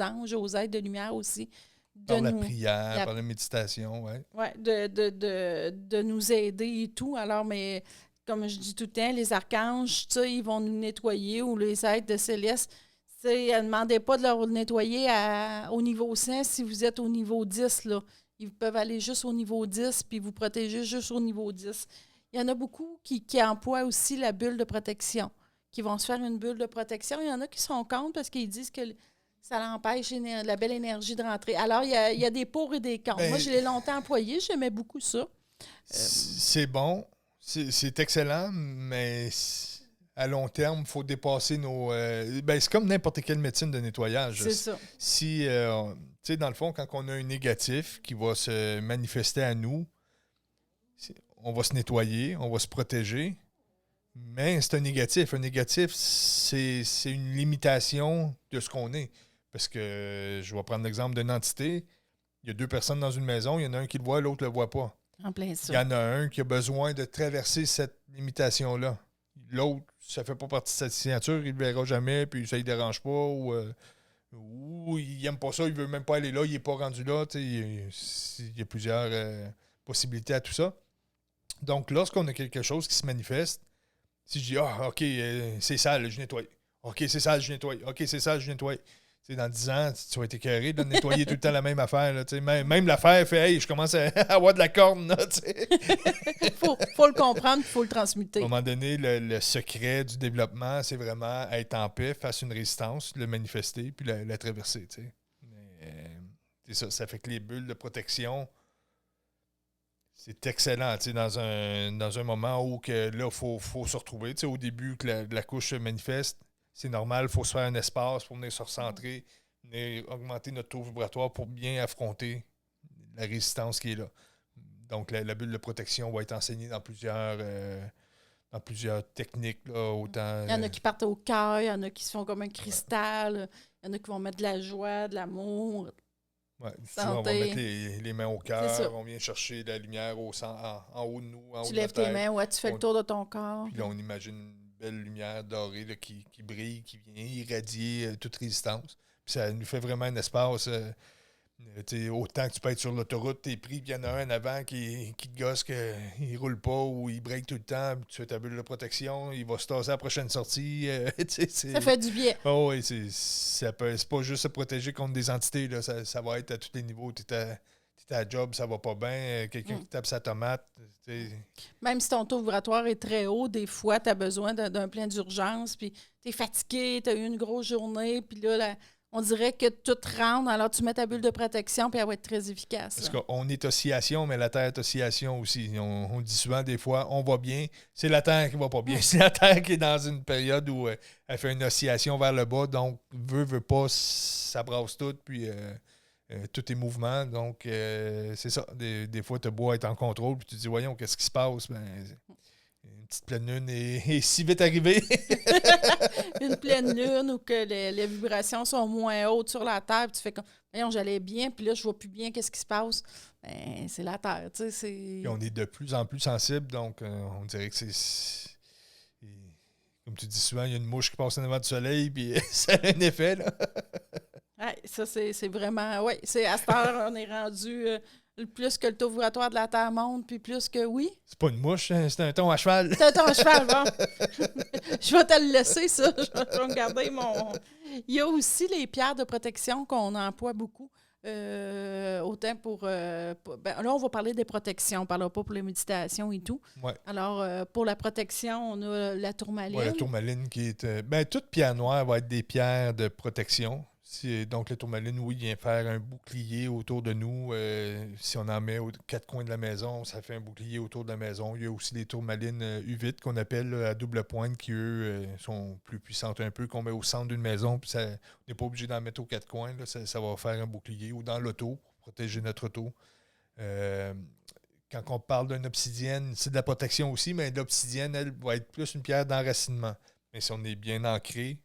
anges, aux êtres de lumière aussi. Par la prière, par la méditation, oui. Oui, de nous aider et tout. Alors, mais comme je dis tout le temps, les archanges, ils vont nous nettoyer ou les êtres de céleste, Ne demandez pas de leur nettoyer au niveau 100 si vous êtes au niveau 10. Là. Ils peuvent aller juste au niveau 10 puis vous protéger juste au niveau 10. Il y en a beaucoup qui emploient aussi la bulle de protection, qui vont se faire une bulle de protection. Il y en a qui sont contre parce qu'ils disent que ça l'empêche la belle énergie de rentrer. Alors, il y a des pour et des contre. Moi, je l'ai longtemps employé. J'aimais beaucoup ça. C'est bon. C'est excellent, mais à long terme, il faut dépasser nos... c'est comme n'importe quelle médecine de nettoyage. C'est ça. Si, tu sais, dans le fond, quand on a un négatif qui va se manifester à nous, on va se nettoyer, on va se protéger, mais c'est un négatif. Un négatif, c'est une limitation de ce qu'on est. Parce que, je vais prendre l'exemple d'une entité. Il y a 2 personnes dans une maison, il y en a un qui le voit, l'autre ne le voit pas. En plein ça. Il y en a un qui a besoin de traverser cette limitation-là. L'autre, ça ne fait pas partie de sa signature, il ne le verra jamais, puis ça ne le dérange pas, ou il n'aime pas ça, il ne veut même pas aller là, il n'est pas rendu là. Il y a plusieurs possibilités à tout ça. Donc, lorsqu'on a quelque chose qui se manifeste, si je dis « Ah, OK, c'est sale, je nettoie. OK, c'est sale, je nettoie. OK, c'est sale, je nettoie. » Dans 10 ans, tu vas être écœuré de nettoyer tout le temps la même affaire. Là, même l'affaire fait « Hey, je commence à avoir de la corne. » faut le comprendre, il faut le transmuter. À un moment donné, le secret du développement, c'est vraiment être en paix face à une résistance, le manifester, puis la traverser. C'est ça. Ça fait que les bulles de protection, c'est excellent dans un moment où il faut se retrouver. Au début, que la couche se manifeste, c'est normal, il faut se faire un espace pour venir se recentrer, venir augmenter notre taux vibratoire pour bien affronter la résistance qui est là. Donc, la bulle de protection va être enseignée dans plusieurs techniques. Là, autant, il y en a qui partent au cœur, il y en a qui se font comme un cristal, il y en a qui vont mettre de la joie, de l'amour. Ouais, souvent, on va mettre les mains au cœur, on vient chercher la lumière en haut de nous, en haut de notre tête. Tu lèves tes mains, tu fais le tour de ton corps. Puis là, on imagine une belle lumière dorée là, qui brille, qui vient irradier toute résistance. Puis ça nous fait vraiment un espace. Autant que tu peux être sur l'autoroute, t'es pris, puis il y en a un avant qui te gosse qu'il ne roule pas ou il break tout le temps, puis tu fais ta bulle de protection, il va se tasser à la prochaine sortie. Ça fait du bien. Oh, oui, c'est pas juste se protéger contre des entités, là, ça va être à tous les niveaux. T'es à job, ça va pas bien, quelqu'un qui tape sa tomate. Même si ton taux vibratoire est très haut, des fois, tu as besoin d'un plein d'urgence, puis tu es fatigué, tu as eu une grosse journée, puis là, on dirait que tout rentre, alors tu mets ta bulle de protection, puis elle va être très efficace. Parce qu'on est oscillation, mais la Terre est oscillation aussi. On dit souvent, des fois, on va bien, c'est la Terre qui va pas bien. C'est la Terre qui est dans une période où elle fait une oscillation vers le bas, donc veut pas, ça brasse tout, puis tout est mouvement. Donc, c'est ça. Des fois, tu beau être en contrôle, puis tu te dis, voyons, qu'est-ce qui se passe? Une petite pleine lune est si vite arrivée. Une pleine lune où que les vibrations sont moins hautes sur la Terre, puis tu fais comme, voyons, j'allais bien, puis là, je vois plus bien qu'est-ce qui se passe. Ben, c'est la Terre, tu sais. Puis on est de plus en plus sensible, donc on dirait que c'est... Comme tu dis souvent, il y a une mouche qui passe en avant du soleil, puis ça a un effet, là. Ouais, ça, c'est vraiment... Oui, à cette heure, on est rendu... plus que le taux vibratoire de la Terre monte, puis plus que oui. C'est pas une mouche, hein, c'est un thon à cheval. C'est un thon à cheval, bon. Je vais te le laisser, ça. Je vais me garder mon... Il y a aussi les pierres de protection qu'on emploie beaucoup. Autant pour... là, on va parler des protections. On ne parlera pas pour les méditations et tout. Ouais. Alors, pour la protection, on a la tourmaline. Oui, la tourmaline qui est... toute pierre noire va être des pierres de protection. Donc, la tourmaline, oui, vient faire un bouclier autour de nous. Si on en met aux 4 coins de la maison, ça fait un bouclier autour de la maison. Il y a aussi les tourmalines U8 qu'on appelle à double pointe qui, eux, sont plus puissantes un peu, qu'on met au centre d'une maison. Puis on n'est pas obligé d'en mettre aux 4 coins. Là, ça va faire un bouclier. Ou dans l'auto, pour protéger notre auto. Quand on parle d'une obsidienne, c'est de la protection aussi, mais l'obsidienne, elle, va être plus une pierre d'enracinement. Mais si on est bien ancré,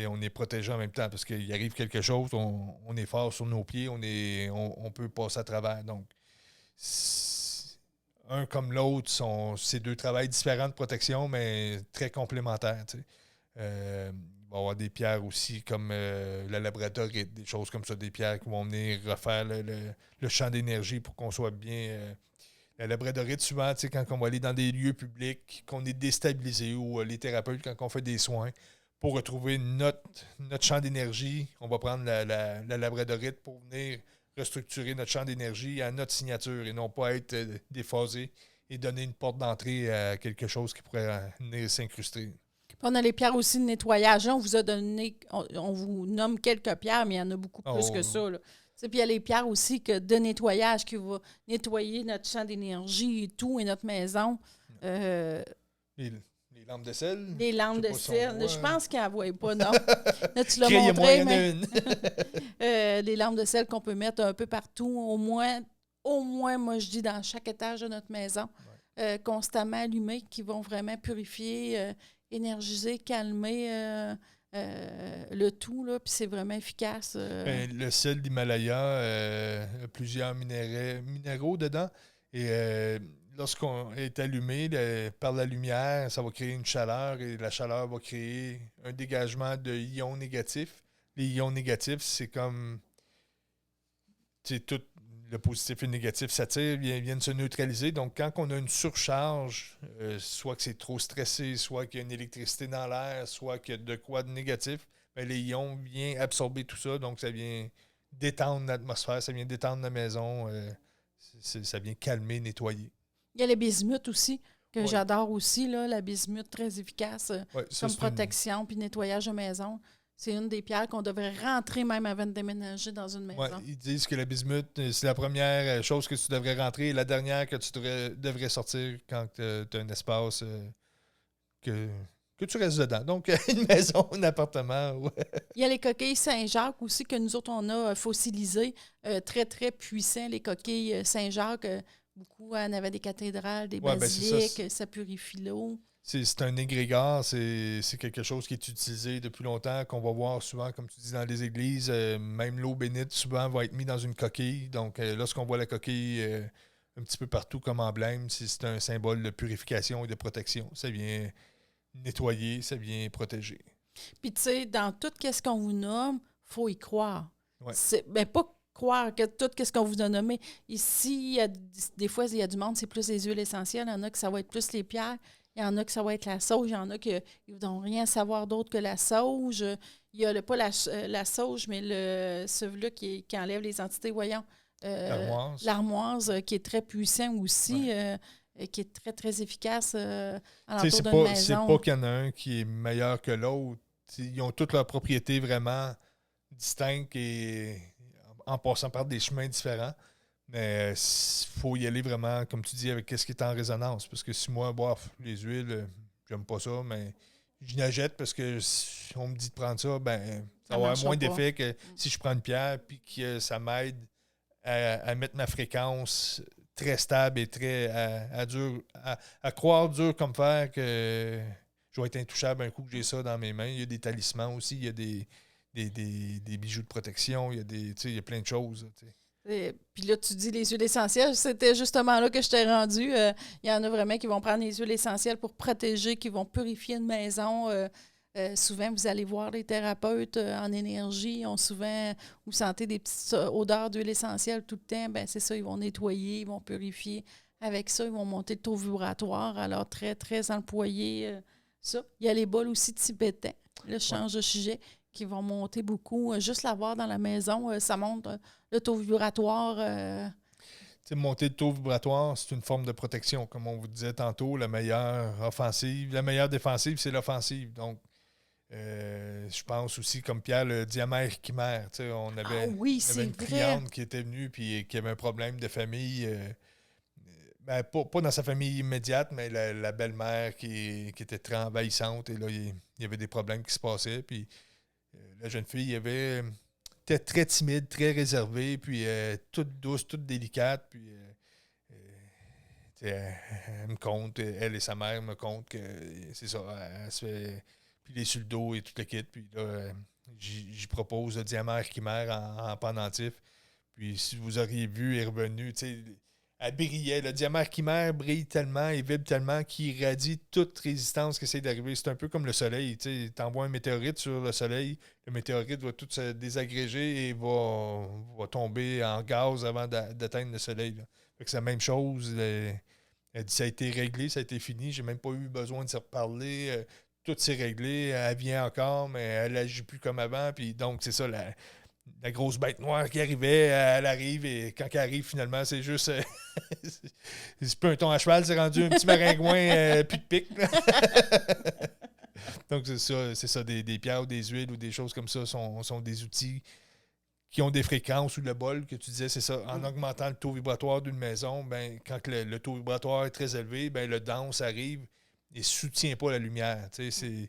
on est protégé en même temps parce qu'il arrive quelque chose, on est fort sur nos pieds, on peut passer à travers. Donc, un comme l'autre, c'est 2 travails différents de protection, mais très complémentaires. Il va y avoir des pierres aussi comme la labradorite, des choses comme ça, des pierres qui vont venir refaire le champ d'énergie pour qu'on soit bien. La labradorite, souvent, quand on va aller dans des lieux publics, qu'on est déstabilisé, ou les thérapeutes, quand on fait des soins, pour retrouver notre champ d'énergie. On va prendre la labradorite pour venir restructurer notre champ d'énergie à notre signature et non pas être déphasé et donner une porte d'entrée à quelque chose qui pourrait venir s'incruster. Puis on a les pierres aussi de nettoyage. Là, on vous a donné, on vous nomme quelques pierres, mais il y en a beaucoup plus que ça. Là. Puis il y a les pierres aussi de nettoyage qui vont nettoyer notre champ d'énergie et tout, et notre maison. Les lampes de sel? Les lampes de sel. Je pense qu'elle ne voit pas, non. Là, tu l'as Criez-moi, montré, il y en a mais une. les lampes de sel qu'on peut mettre un peu partout, au moins, moi, je dis, dans chaque étage de notre maison, constamment allumées, qui vont vraiment purifier, énergiser, calmer le tout, là, puis c'est vraiment efficace. Le sel d'Himalaya a plusieurs minéraux dedans. Et lorsqu'on est allumé par la lumière, ça va créer une chaleur et la chaleur va créer un dégagement de ions négatifs. Les ions négatifs, c'est comme tout le positif et le négatif s'attirent, viennent se neutraliser. Donc, quand on a une surcharge, soit que c'est trop stressé, soit qu'il y a une électricité dans l'air, soit qu'il y a de quoi de négatif, bien, les ions viennent absorber tout ça. Donc, ça vient détendre l'atmosphère, ça vient détendre la maison, ça vient calmer, nettoyer. Il y a les bismuth aussi, que j'adore aussi, là, la bismuth très efficace comme protection puis nettoyage de maison. C'est une des pierres qu'on devrait rentrer même avant de déménager dans une maison. Ouais, ils disent que la bismuth, c'est la première chose que tu devrais rentrer et la dernière que tu devrais sortir quand tu as un espace que tu restes dedans. Donc, une maison, un appartement. Ouais. Il y a les coquilles Saint-Jacques aussi que nous autres, on a fossilisées. Très, très puissants, les coquilles Saint-Jacques. Beaucoup en avait des cathédrales, des basiliques, ça purifie l'eau. C'est un égrégore, c'est quelque chose qui est utilisé depuis longtemps, qu'on va voir souvent, comme tu dis, dans les églises. Même l'eau bénite, souvent, va être mise dans une coquille. Donc, lorsqu'on voit la coquille un petit peu partout comme emblème, c'est un symbole de purification et de protection. Ça vient nettoyer, ça vient protéger. Puis, tu sais, dans tout ce qu'on vous nomme, il faut y croire. Ouais. Pas croire que tout ce qu'on vous a nommé. Ici, des fois, il y a du monde, c'est plus les huiles essentielles. Il y en a que ça va être plus les pierres. Il y en a que ça va être la sauge. Il y en a qui ne vont rien savoir d'autre que la sauge. Il y a pas la sauge, mais celui-là qui enlève les entités, voyons. L'armoise, qui est très puissant aussi, qui est très, très efficace alentour d'une maison. C'est pas qu'il y en a un qui est meilleur que l'autre. Ils ont toutes leurs propriétés vraiment distinctes et en passant par des chemins différents. Mais il faut y aller vraiment, comme tu dis, avec ce qui est en résonance. Parce que si moi, les huiles, j'aime pas ça, mais je n'achète parce que si on me dit de prendre ça, ben ça va avoir moins d'effet que si je prends une pierre puis que ça m'aide à mettre ma fréquence très stable et très à croire dur comme fer que je vais être intouchable un coup que j'ai ça dans mes mains. Il y a des talismans aussi, il y a des bijoux de protection, il y a plein de choses. Puis là, tu dis les huiles essentielles. C'était justement là que je t'ai rendu. Il y en a vraiment qui vont prendre les huiles essentielles pour protéger, qui vont purifier une maison. Souvent, vous allez voir les thérapeutes en énergie. Vous sentez des petites odeurs d'huile essentielle tout le temps. Ben c'est ça, ils vont nettoyer, ils vont purifier. Avec ça, ils vont monter le taux vibratoire. Alors, très, très employé. Ça. Il y a les bols aussi tibétains. Là, je change de sujet, qui vont monter beaucoup. Juste l'avoir dans la maison, ça monte le taux vibratoire. Monter le taux vibratoire, c'est une forme de protection. Comme on vous disait tantôt, la meilleure offensive, la meilleure défensive, c'est l'offensive. Donc, je pense aussi, comme Pierre, le diamètre chimère. On avait une cliente qui était venue et qui avait un problème de famille. Pas dans sa famille immédiate, mais la belle-mère qui était très envahissante. Et là, il y avait des problèmes qui se passaient. Puis la jeune fille était très timide, très réservée, puis toute douce, toute délicate. Puis elle me compte, elle et sa mère me comptent que c'est ça, elle se fait piler sur le dos et tout le kit. Puis là, j'y propose le diamètre chimère en pendentif. Puis si vous auriez vu, elle est revenue, elle brillait. Le diamètre chimère brille tellement, il vibre tellement qu'il irradie toute résistance qui essaie d'arriver. C'est un peu comme le soleil. Tu envoies un météorite sur le soleil, le météorite va tout se désagréger et va tomber en gaz avant d'atteindre le soleil. Là. Fait que c'est la même chose. Elle dit ça a été réglé, ça a été fini. J'ai même pas eu besoin de se reparler. tout s'est réglé. Elle vient encore, mais elle n'agit plus comme avant. Puis donc, c'est ça, la grosse bête noire qui arrivait, elle arrive et quand elle arrive, finalement, c'est juste. C'est pas un ton à cheval, c'est rendu un petit maringouin plus de pique. Donc, c'est ça des pierres ou des huiles ou des choses comme ça sont des outils qui ont des fréquences ou le bol que tu disais, c'est ça. En augmentant le taux vibratoire d'une maison, ben, quand le taux vibratoire est très élevé, ben, le dense arrive et ne soutient pas la lumière. Tu sais,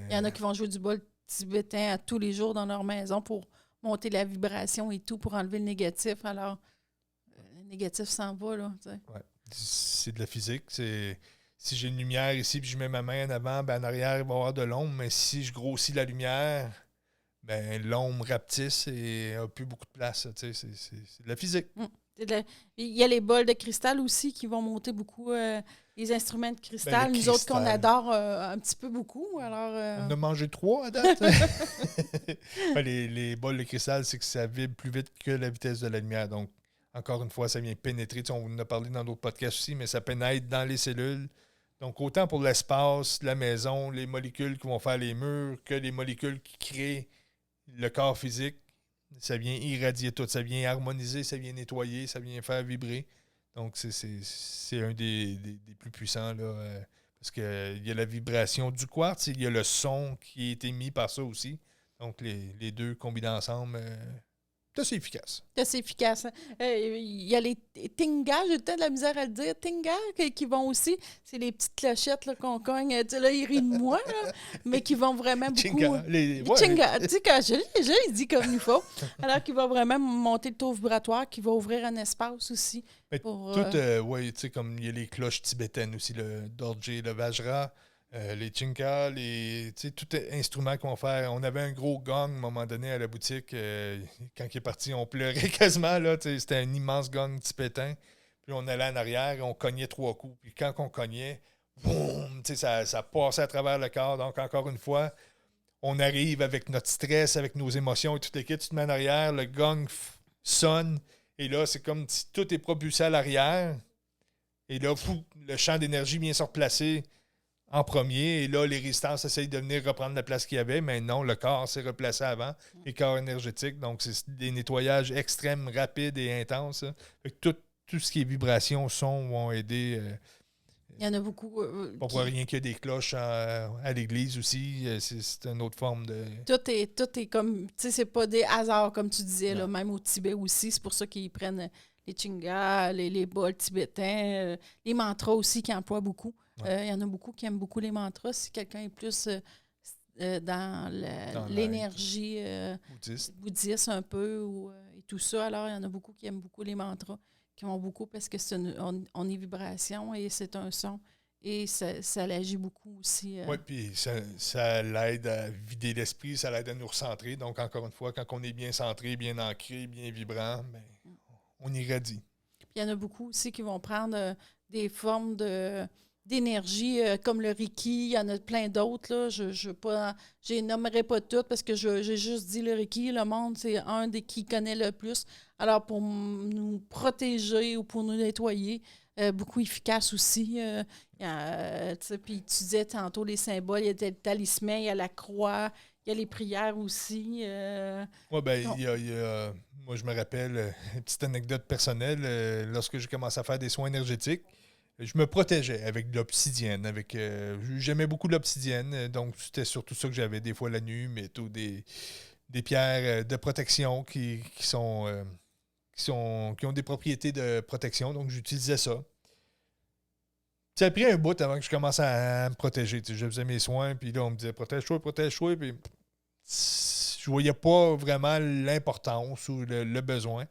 Il y en a qui vont jouer du bol tibétain à tous les jours dans leur maison pour monter la vibration et tout, pour enlever le négatif. Alors, le négatif s'en va, là. Tu sais. Ouais. C'est de la physique. Si j'ai une lumière ici et je mets ma main en avant, ben, en arrière, il va y avoir de l'ombre. Mais si je grossis la lumière, ben, l'ombre rapetisse et n'a plus beaucoup de place. Tu sais, c'est de la physique. Il y a les bols de cristal aussi qui vont monter beaucoup les instruments de cristal. Ben, Nous autres qu'on adore un petit peu beaucoup. Alors, On a mangé 3 à date. Les bols de cristal, c'est que ça vibre plus vite que la vitesse de la lumière. Donc, encore une fois, ça vient pénétrer. Tu sais, on en a parlé dans d'autres podcasts aussi, mais ça pénètre dans les cellules. Donc, autant pour l'espace, la maison, les molécules qui vont faire les murs, que les molécules qui créent le corps physique, ça vient irradier tout. Ça vient harmoniser, ça vient nettoyer, ça vient faire vibrer. Donc, c'est un des plus puissants, là, parce qu'il y a la vibration du quartz, il y a le son qui est émis par ça aussi. Donc, les deux combinés ensemble, c'est assez efficace. C'est assez efficace. Il y a les tingas, j'ai peut-être de la misère à le dire. Tingas qui vont aussi, c'est les petites clochettes là, qu'on cogne. Tu sais, là, ils rient de moi, là, mais qui vont vraiment beaucoup. Chinga. Chinga. Tu sais, quand je l'ai dit comme il faut. Alors, qui va vraiment monter le taux vibratoire, qui va ouvrir un espace aussi. Pour, oui, tu sais, comme il y a les cloches tibétaines aussi, le dorje, le vajra. Les chinkas, tout instrument qu'on fait. On avait un gros gong à un moment donné à la boutique. Quand il est parti, on pleurait quasiment. Là, c'était un immense gong tibétain. Puis on allait en arrière et on cognait 3 coups. Puis quand on cognait, boum, ça passait à travers le corps. Donc, encore une fois, on arrive avec notre stress, avec nos émotions et tout les kits. Tu te mets en arrière, le gong sonne. Et là, c'est comme si tout est propulsé à l'arrière. Et là, le champ d'énergie vient se replacer en premier, et là, les résistances essayent de venir reprendre la place qu'il y avait, mais non, le corps s'est replacé avant, les corps énergétiques, donc c'est des nettoyages extrêmes, rapides et intenses. Fait que tout ce qui est vibration, son, vont aider. Il y en a beaucoup. Pas pour rien qu'il y a des cloches à l'église aussi, c'est une autre forme de... Tout est comme, tu sais, c'est pas des hasards, comme tu disais, là, même au Tibet aussi, c'est pour ça qu'ils prennent les chingas, les bols tibétains, les mantras aussi qui emploient beaucoup. Il y en a beaucoup qui aiment beaucoup les mantras. Si quelqu'un est plus dans l'énergie bouddhiste un peu et tout ça, alors il y en a beaucoup qui aiment beaucoup les mantras, qui vont beaucoup parce que on est vibration et c'est un son. Et ça l'agit beaucoup aussi. Oui, puis ça l'aide à vider l'esprit, ça l'aide à nous recentrer. Donc, encore une fois, quand on est bien centré, bien ancré, bien vibrant, ben, on irradie. Puis il y en a beaucoup aussi qui vont prendre des formes d'énergie comme le Reiki. Il y en a plein d'autres. Là. Je les nommerai pas toutes parce que j'ai juste dit le Reiki. Le monde, c'est un des qui connaît le plus. Alors, pour nous protéger ou pour nous nettoyer, beaucoup efficace aussi. Puis tu disais tantôt les symboles, il y a le talisman, il y a la croix, il y a les prières aussi. Oui, bien, moi je me rappelle une petite anecdote personnelle. Lorsque j'ai commencé à faire des soins énergétiques, je me protégeais avec de l'obsidienne. J'aimais beaucoup l'obsidienne, donc c'était surtout ça que j'avais des fois la nuit, mais tout des pierres de protection qui ont des propriétés de protection, donc j'utilisais ça. Ça a pris un bout avant que je commence à me protéger. Je faisais mes soins, puis là, on me disait protège-toi, puis je voyais pas vraiment l'importance ou le besoin.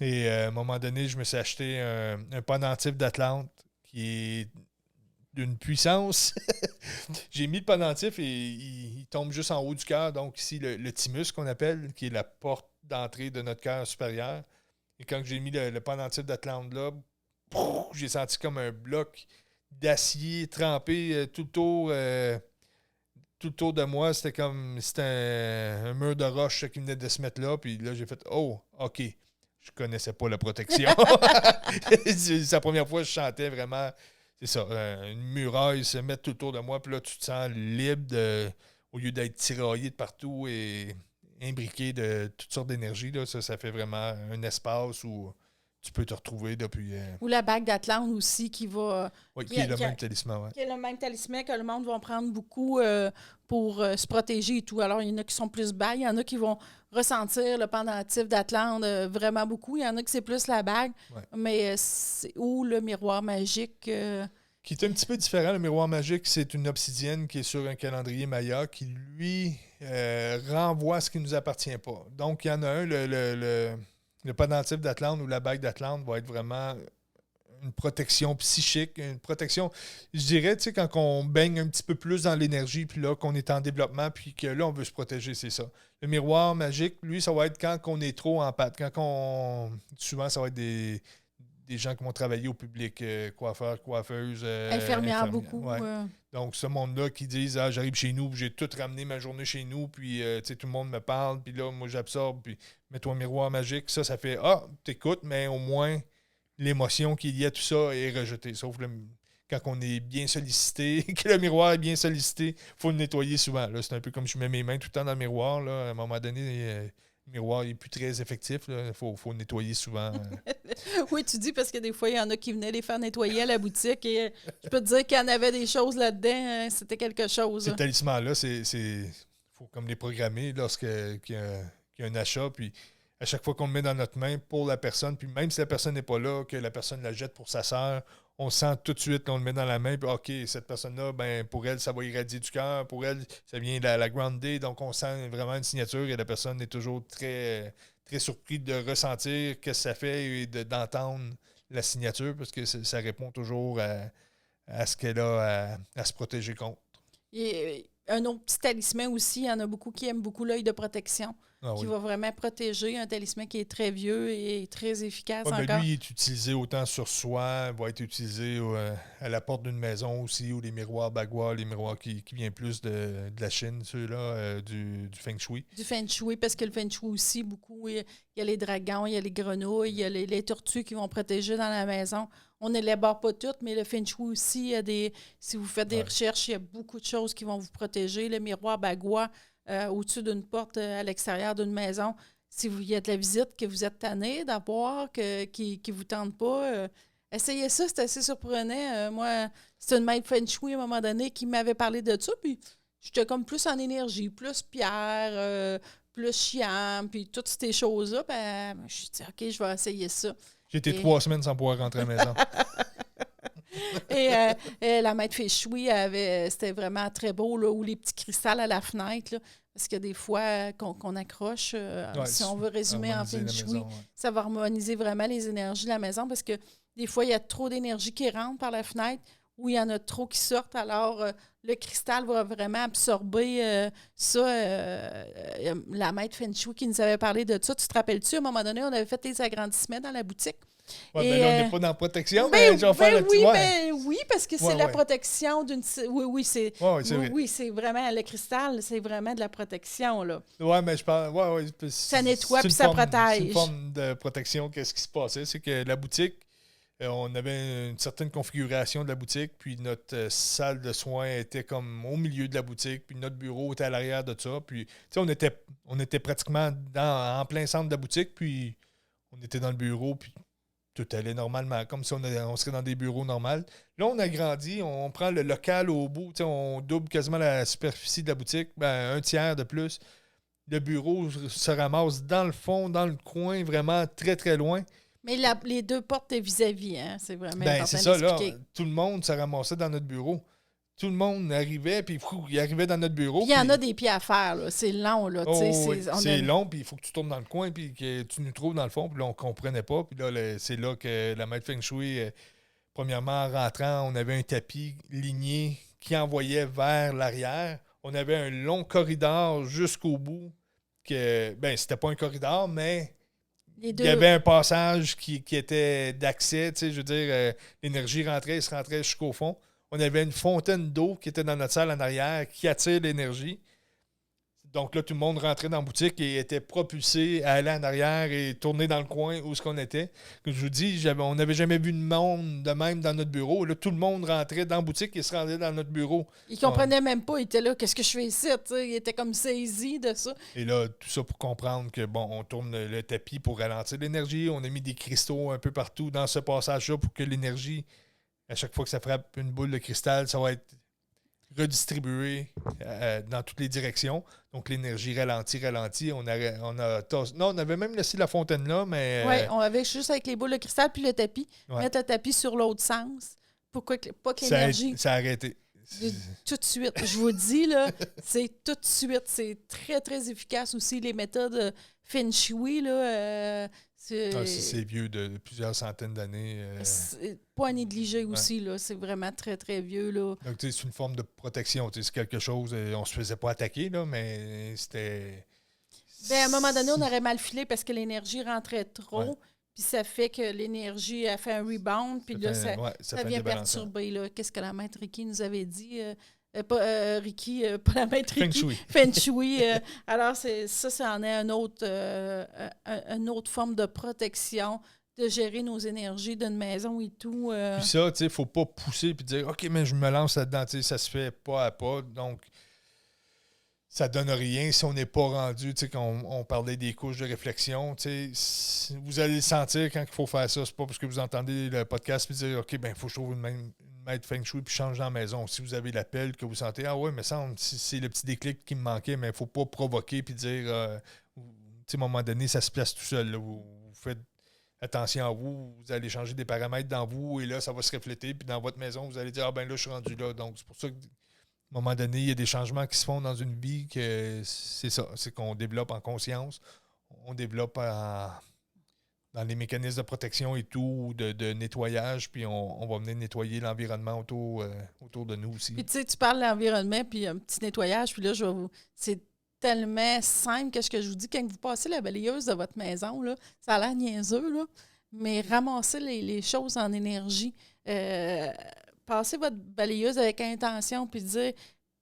Et à un moment donné, je me suis acheté un pendentif d'Atlante qui est d'une puissance. J'ai mis le pendentif et il tombe juste en haut du cœur. Donc ici, le thymus qu'on appelle, qui est la porte d'entrée de notre cœur supérieur. Et quand j'ai mis le pendentif d'Atlante là, j'ai senti comme un bloc d'acier trempé tout autour de moi. C'était comme c'était un mur de roche qui venait de se mettre là. Puis là, j'ai fait « Oh, OK. » Je connaissais pas la protection. C'est la première fois que je chantais vraiment c'est ça, une muraille se met tout autour de moi, puis là, tu te sens libre au lieu d'être tiraillé de partout et imbriqué de toutes sortes d'énergie. Là, ça fait vraiment un espace où tu peux te retrouver depuis. Ou la bague d'Atlante aussi qui va. Oui, qui est le même talisman. Ouais. Qui est le même talisman que le monde va prendre beaucoup pour se protéger et tout. Alors, il y en a qui sont plus bagues, il y en a qui vont ressentir le pendentif d'Atlante vraiment beaucoup. Il y en a qui c'est plus la bague, mais ou le miroir magique. Qui est un petit peu différent. Le miroir magique, c'est une obsidienne qui est sur un calendrier Maya qui, lui, renvoie à ce qui ne nous appartient pas. Donc, il y en a un, le pendentif d'Atlante ou la bague d'Atlante va être vraiment une protection psychique, une protection, je dirais, tu sais, quand on baigne un petit peu plus dans l'énergie, puis là, qu'on est en développement, puis que là, on veut se protéger, c'est ça. Le miroir magique, lui, ça va être quand on est trop en pâte. Souvent, ça va être des gens qui vont travailler au public, coiffeurs, coiffeuses. Infirmières beaucoup. Ouais. Donc, ce monde-là qui disent « Ah, j'arrive chez nous, puis j'ai tout ramené ma journée chez nous, puis tout le monde me parle, puis là, moi, j'absorbe, puis mets-toi un miroir magique. » Ça fait « Ah, t'écoutes, mais au moins, l'émotion qu'il y a, tout ça est rejetée. » Sauf quand on est bien sollicité, que le miroir est bien sollicité, il faut le nettoyer souvent. Là, c'est un peu comme je mets mes mains tout le temps dans le miroir. Là, à un moment donné, le miroir n'est plus très effectif. Il faut le nettoyer souvent. Oui, tu dis parce que des fois, il y en a qui venaient les faire nettoyer à la boutique et je peux te dire qu'il y en avait des choses là-dedans. C'était quelque chose. Ces talismans-là, il faut comme les programmer lorsqu'il y a un achat. Puis à chaque fois qu'on le met dans notre main pour la personne, puis même si la personne n'est pas là, que la personne la jette pour sa sœur, on sent tout de suite qu'on le met dans la main, puis OK, cette personne-là, ben pour elle, ça va irradier du cœur, pour elle, ça vient de la Grande Day, donc on sent vraiment une signature et la personne est toujours très, très surprise de ressentir ce que ça fait et d'entendre la signature, parce que ça répond toujours à ce qu'elle a à se protéger contre. Et un autre petit talisman aussi, il y en a beaucoup qui aiment beaucoup l'œil de protection. Qui va vraiment protéger un talisman qui est très vieux et très efficace encore. Ben lui, il est utilisé autant sur soi, va être utilisé à la porte d'une maison aussi, ou les miroirs Bagua, les miroirs qui viennent plus de la Chine, ceux-là, du Feng Shui. Du Feng Shui, parce que le Feng Shui aussi, beaucoup, il y a les dragons, il y a les grenouilles, il y a les tortues qui vont protéger dans la maison. On ne l'élabore pas toutes, mais le Feng Shui aussi, si vous faites des recherches, il y a beaucoup de choses qui vont vous protéger. Le miroir Bagua, au-dessus d'une porte à l'extérieur d'une maison. Si il y a de la visite que vous êtes tanné d'avoir, qui ne vous tente pas, essayez ça, c'est assez surprenant. Moi, c'est une maître Feng Shui à un moment donné qui m'avait parlé de ça, puis j'étais comme plus en énergie, plus pierre, plus chiant, puis toutes ces choses-là. Ben, je me suis dit, OK, je vais essayer ça. J'ai été 3 semaines sans pouvoir rentrer à la maison. Et la maître Feng Shui, c'était vraiment très beau, là, ou les petits cristals à la fenêtre, là, parce que des fois, qu'on accroche, si on veut résumer en Feng Shui, ça va harmoniser vraiment les énergies de la maison, parce que des fois, il y a trop d'énergie qui rentre par la fenêtre, ou il y en a trop qui sortent, alors le cristal va vraiment absorber ça. La maître Feng Shui qui nous avait parlé de ça, tu te rappelles-tu, à un moment donné, on avait fait des agrandissements dans la boutique. Oui, mais là, on n'est pas dans la protection, mais je vais faire le petit... Oui, parce que c'est la protection d'une... Oui, c'est... Oui, c'est vraiment... Le cristal, c'est vraiment de la protection, là. Oui, mais je parle... Ça nettoie puis ça protège. C'est une forme de protection. Qu'est-ce qui se passait? C'est que la boutique, on avait une certaine configuration de la boutique, puis notre salle de soins était comme au milieu de la boutique, puis notre bureau était à l'arrière de ça. Puis, tu sais, on était pratiquement en plein centre de la boutique, puis on était dans le bureau, puis tout allait normalement, comme si on serait dans des bureaux normaux. Là, on agrandit, on prend le local au bout, on double quasiment la superficie de la boutique, un tiers de plus. Le bureau se ramasse dans le fond, dans le coin, vraiment très, très loin. Mais les deux portes vis-à-vis, hein? C'est vraiment important c'est ça, d'expliquer. Là, tout le monde se ramassait dans notre bureau. Tout le monde arrivait, puis il arrivait dans notre bureau. Puis il y en a des pieds à faire, là. C'est long, là. C'est long, puis il faut que tu tournes dans le coin, puis que tu nous trouves dans le fond, puis là, on ne comprenait pas. Puis là, c'est là que la maître Feng Shui, premièrement, en rentrant, on avait un tapis ligné qui envoyait vers l'arrière. On avait un long corridor jusqu'au bout. C'était pas un corridor, mais il y avait un passage qui était d'accès. Je veux dire, l'énergie rentrait, se rentrait jusqu'au fond. On avait une fontaine d'eau qui était dans notre salle en arrière qui attire l'énergie. Donc là, tout le monde rentrait dans la boutique et était propulsé à aller en arrière et tourner dans le coin où ce qu'on était. Comme je vous dis, on n'avait jamais vu de monde de même dans notre bureau. Là, tout le monde rentrait dans la boutique et se rendait dans notre bureau. Il comprenait même pas. Il était là, qu'est-ce que je fais ici? T'sais, il était comme saisi de ça. Et là, tout ça pour comprendre que, bon, on tourne le tapis pour ralentir l'énergie. On a mis des cristaux un peu partout dans ce passage-là pour que l'énergie, à chaque fois que ça frappe une boule de cristal, ça va être redistribué dans toutes les directions. Donc, l'énergie ralentit. On avait même laissé la fontaine là, mais... Oui, on avait juste avec les boules de cristal puis le tapis. Ouais. Mettre le tapis sur l'autre sens pour pas que l'énergie... Ça a arrêté. Tout de suite. Je vous dis, là, c'est tout de suite. C'est très, très efficace aussi. Les méthodes Feng Shui, là... c'est vieux de plusieurs centaines d'années. C'est pas à négliger aussi, là. C'est vraiment très, très vieux, là. Donc, c'est une forme de protection. C'est quelque chose... on se faisait pas attaquer, là, mais c'était... À un moment donné, on aurait mal filé parce que l'énergie rentrait trop. Ouais. Puis ça fait que l'énergie a fait un rebound. Puis là, ça vient perturber. Là. Qu'est-ce que la maître Ricky nous avait dit? Pas Ricky, pas la maître Ricky. Feng Shui. Feng Shui. Alors, ça en est une autre forme de protection, de gérer nos énergies d'une maison et tout. Puis ça, tu sais, il ne faut pas pousser et dire « OK, mais je me lance là-dedans. » Ça se fait pas à pas. Donc, ça donne rien si on n'est pas rendu, tu sais, quand on parlait des couches de réflexion, tu sais, vous allez le sentir quand il faut faire ça. C'est pas parce que vous entendez le podcast et dire « OK, ben il faut que je trouve une maître Feng Shui puis je change dans la maison. » Si vous avez l'appel que vous sentez « Ah ouais, mais ça, c'est le petit déclic qui me manquait, mais il ne faut pas provoquer puis dire tu sais, à un moment donné, ça se place tout seul. Là. Vous faites attention à vous, vous allez changer des paramètres dans vous et là, ça va se refléter. Puis dans votre maison, vous allez dire « Ah ben là, je suis rendu là. » Donc, c'est pour ça que à un moment donné, il y a des changements qui se font dans une vie que c'est ça, c'est qu'on développe en conscience, on développe dans les mécanismes de protection et tout, de nettoyage, puis on va venir nettoyer l'environnement autour de nous aussi. Puis tu sais, tu parles de l'environnement, puis un petit nettoyage, puis là, c'est tellement simple que ce que je vous dis, quand vous passez la balayeuse de votre maison, là, ça a l'air niaiseux, là, mais ramassez les choses en énergie. Passez votre balayeuse avec intention, puis dire,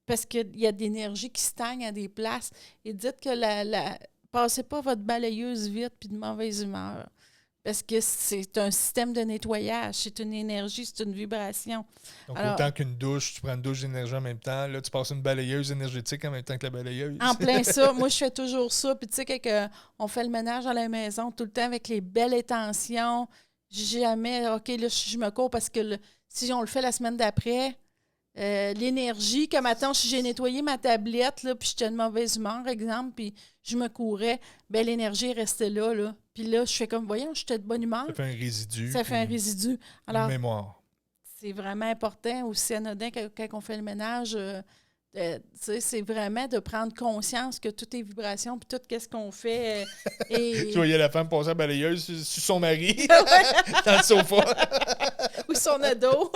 parce qu'il y a de l'énergie qui stagne à des places, et dites que passez pas votre balayeuse vite puis de mauvaise humeur. Parce que c'est un système de nettoyage, c'est une énergie, c'est une vibration. Donc, autant qu'une douche, tu prends une douche d'énergie en même temps, là, tu passes une balayeuse énergétique en même temps que la balayeuse. En plein ça. Moi, je fais toujours ça. Puis, tu sais, quand on fait le ménage à la maison, tout le temps avec les belles intentions, jamais, OK, là, je me cours parce que si on le fait la semaine d'après, l'énergie, comme attends, si j'ai nettoyé ma tablette, là, puis j'étais de mauvaise humeur, exemple, puis je me courais, bien, l'énergie est restée là, là. Puis là, je fais comme, voyons, j'étais de bonne humeur. Ça fait un résidu. Ça fait un résidu. Alors, une mémoire. C'est vraiment important aussi, anodin, quand on fait le ménage. C'est vraiment de prendre conscience que tout est vibration, puis tout ce qu'on fait. Tu voyais la femme passer à balayeuse sur son mari, dans le sofa. Ou son ado.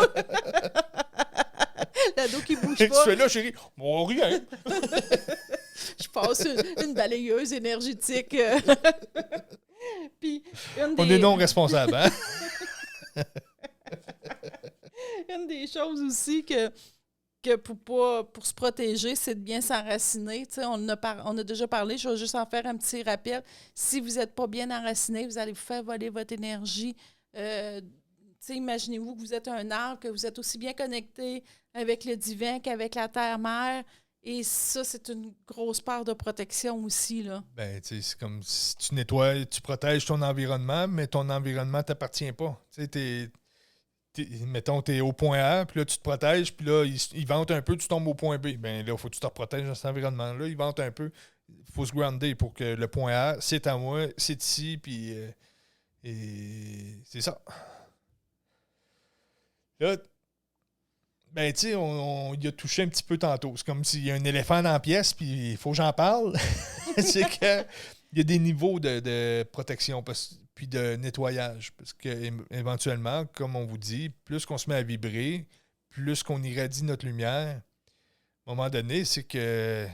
L'ado qui bouge Tu pas. fais là, chérie, bon, rien. Je passe une balayeuse énergétique. Puis, On est non responsable, hein? Une des choses aussi que pour se protéger, c'est de bien s'enraciner. On a déjà parlé, je vais juste en faire un petit rappel. Si vous n'êtes pas bien enraciné, vous allez vous faire voler votre énergie. Imaginez-vous que vous êtes un arbre, que vous êtes aussi bien connecté avec le divin qu'avec la terre-mère. Et ça, c'est une grosse part de protection aussi, là. Ben, tu sais, c'est comme si tu nettoies, tu protèges ton environnement, mais ton environnement ne t'appartient pas. Tu sais, mettons, tu es au point A, puis là, tu te protèges, puis là, il vente un peu, tu tombes au point B. Ben là, il faut que tu te protèges dans cet environnement-là. Il vente un peu. Il faut se grounder pour que le point A, c'est à moi, c'est ici, puis et c'est ça. Là, ben, tu sais, on y a touché un petit peu tantôt. C'est comme s'il y a un éléphant dans la pièce, puis il faut que j'en parle. C'est qu'il y a des niveaux de protection puis de nettoyage. Parce qu'éventuellement, comme on vous dit, plus qu'on se met à vibrer, plus qu'on irradie notre lumière, à un moment donné, c'est que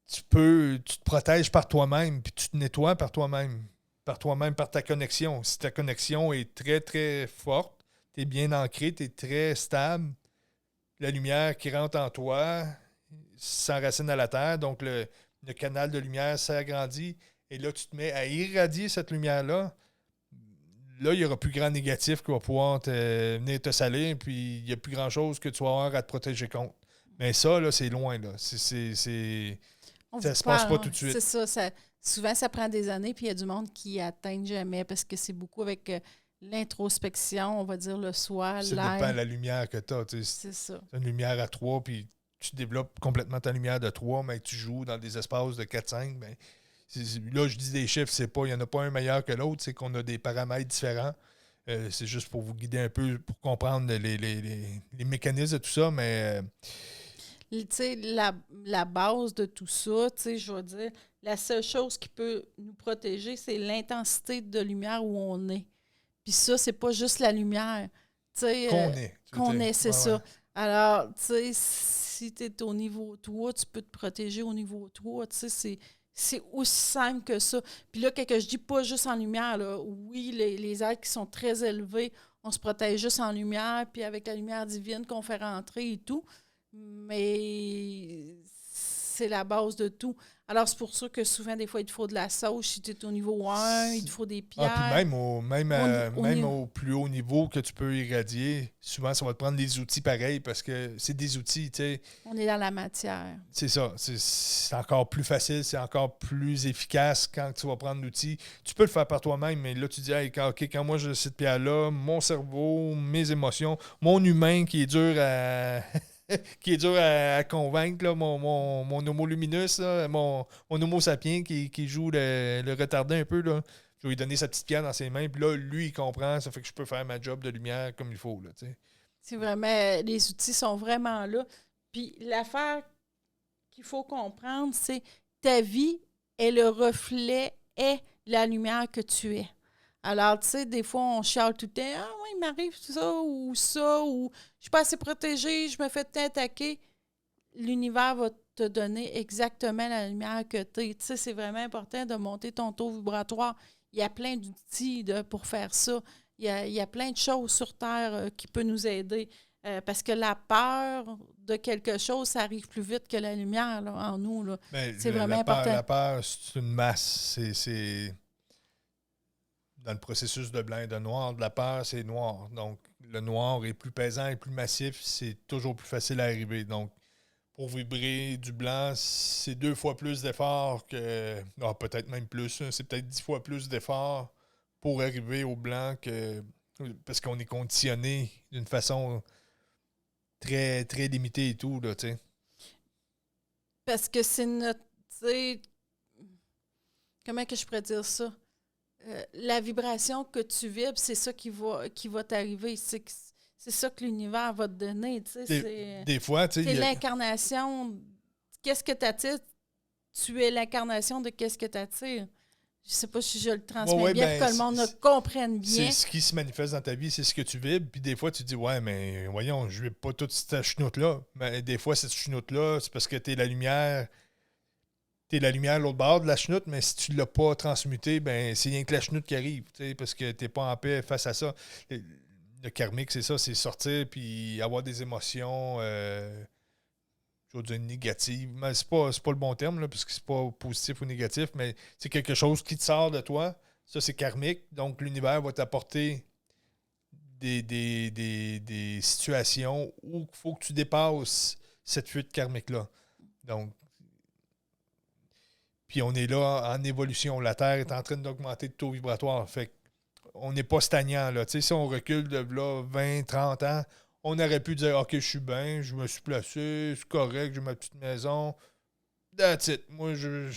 tu te protèges par toi-même, puis tu te nettoies par toi-même, par ta connexion. Si ta connexion est très, très forte, tu es bien ancré, tu es très stable, la lumière qui rentre en toi s'enracine à la terre, donc le canal de lumière s'agrandit, et là, tu te mets à irradier cette lumière-là. Là, il n'y aura plus grand négatif qui va pouvoir venir te salir, puis il n'y a plus grand-chose que tu vas avoir à te protéger contre. Mais ça, là, c'est loin, là. Ça se passe pas tout de suite. C'est ça, souvent, ça prend des années, puis il y a du monde qui n'atteint jamais, parce que c'est beaucoup avec l'introspection, on va dire le soi, Ça dépend de la lumière que tu as. C'est ça. Une lumière à 3, puis tu développes complètement ta lumière de 3, mais tu joues dans des espaces de 4-5, ben, là, je dis des chiffres, il n'y en a pas un meilleur que l'autre, c'est qu'on a des paramètres différents. C'est juste pour vous guider un peu, pour comprendre les mécanismes de tout ça, mais... Tu sais, la base de tout ça, tu sais, je veux dire, la seule chose qui peut nous protéger, c'est l'intensité de lumière où on est. Puis ça, c'est pas juste la lumière. Tu sais, qu'on est, c'est ça. Ouais. Alors, tu sais, si tu es au niveau 3, tu peux te protéger au niveau 3. Tu sais, c'est aussi simple que ça. Puis là, quand je dis pas juste en lumière, là, oui, les êtres qui sont très élevés, on se protège juste en lumière, puis avec la lumière divine qu'on fait rentrer et tout. Mais c'est la base de tout. Alors, c'est pour ça que souvent, des fois, il te faut de la sauge. Si tu es au niveau 1, il te faut des pierres. Puis même au plus haut niveau que tu peux irradier, souvent, ça va te prendre des outils pareils parce que c'est des outils, tu sais. On est dans la matière. C'est ça. C'est encore plus facile, c'est encore plus efficace quand tu vas prendre l'outil. Tu peux le faire par toi-même, mais là, tu dis, hey, quand moi, j'ai cette pierre-là, mon cerveau, mes émotions, mon humain qui est dur à... qui est dur à convaincre, là, mon homo luminus, là, mon homo sapiens qui joue le retardé un peu. Là. Je vais lui donner sa petite pierre dans ses mains, puis là, lui, il comprend, ça fait que je peux faire ma job de lumière comme il faut. Là, c'est vraiment, les outils sont vraiment là. Puis l'affaire qu'il faut comprendre, c'est ta vie est le reflet, est la lumière que tu es. Alors, tu sais, des fois, on chiale tout le temps. Ah oui, il m'arrive ça, ou je suis pas assez protégée, je me fais attaquer. L'univers va te donner exactement la lumière que tu es. Tu sais, c'est vraiment important de monter ton taux vibratoire. Il y a plein d'outils pour faire ça. Il y a plein de choses sur Terre qui peuvent nous aider. Parce que la peur de quelque chose, ça arrive plus vite que la lumière là, en nous. Là. C'est vraiment important. La peur, c'est une masse. C'est... Dans le processus de blanc et de noir, de la peur, c'est noir. Donc, le noir est plus pesant et plus massif, c'est toujours plus facile à arriver. Donc, pour vibrer du blanc, c'est 2 fois plus d'efforts que... Ah, peut-être même plus. C'est peut-être 10 fois plus d'efforts pour arriver au blanc que... Parce qu'on est conditionné d'une façon très, très limitée et tout, là, tu sais. Parce que c'est notre... Tu sais, comment que je pourrais dire ça? La vibration que tu vibres, c'est ça qui va t'arriver. C'est ça que l'univers va te donner. Des fois, tu sais. C'est l'incarnation. Qu'est-ce que tu attires? Tu es l'incarnation de qu'est-ce que tu attires. Je sais pas si je le transmets bien pour que le monde le comprenne bien. C'est ce qui se manifeste dans ta vie, c'est ce que tu vibres. Puis des fois, tu dis, ouais, mais voyons, je vibre pas toute cette chenoute-là. Mais des fois, cette chenoute-là, c'est parce que tu es la lumière. T'es la lumière à l'autre bord de la chenoute, mais si tu ne l'as pas transmuté, ben c'est rien que la chenoute qui arrive, parce que tu n'es pas en paix face à ça. Le karmique, c'est ça, c'est sortir puis avoir des émotions, je veux dire négatives. Mais c'est pas le bon terme, là, parce que c'est pas positif ou négatif, mais c'est quelque chose qui te sort de toi. Ça, c'est karmique. Donc, l'univers va t'apporter des situations où il faut que tu dépasses cette fuite karmique-là. Donc, puis on est là en évolution. La Terre est en train d'augmenter de taux vibratoire. Fait qu'on n'est pas stagnant. Là. Tu sais, si on recule de là 20, 30 ans, on aurait pu dire OK, je suis bien, je me suis placé, c'est correct, j'ai ma petite maison. That's it. Moi, le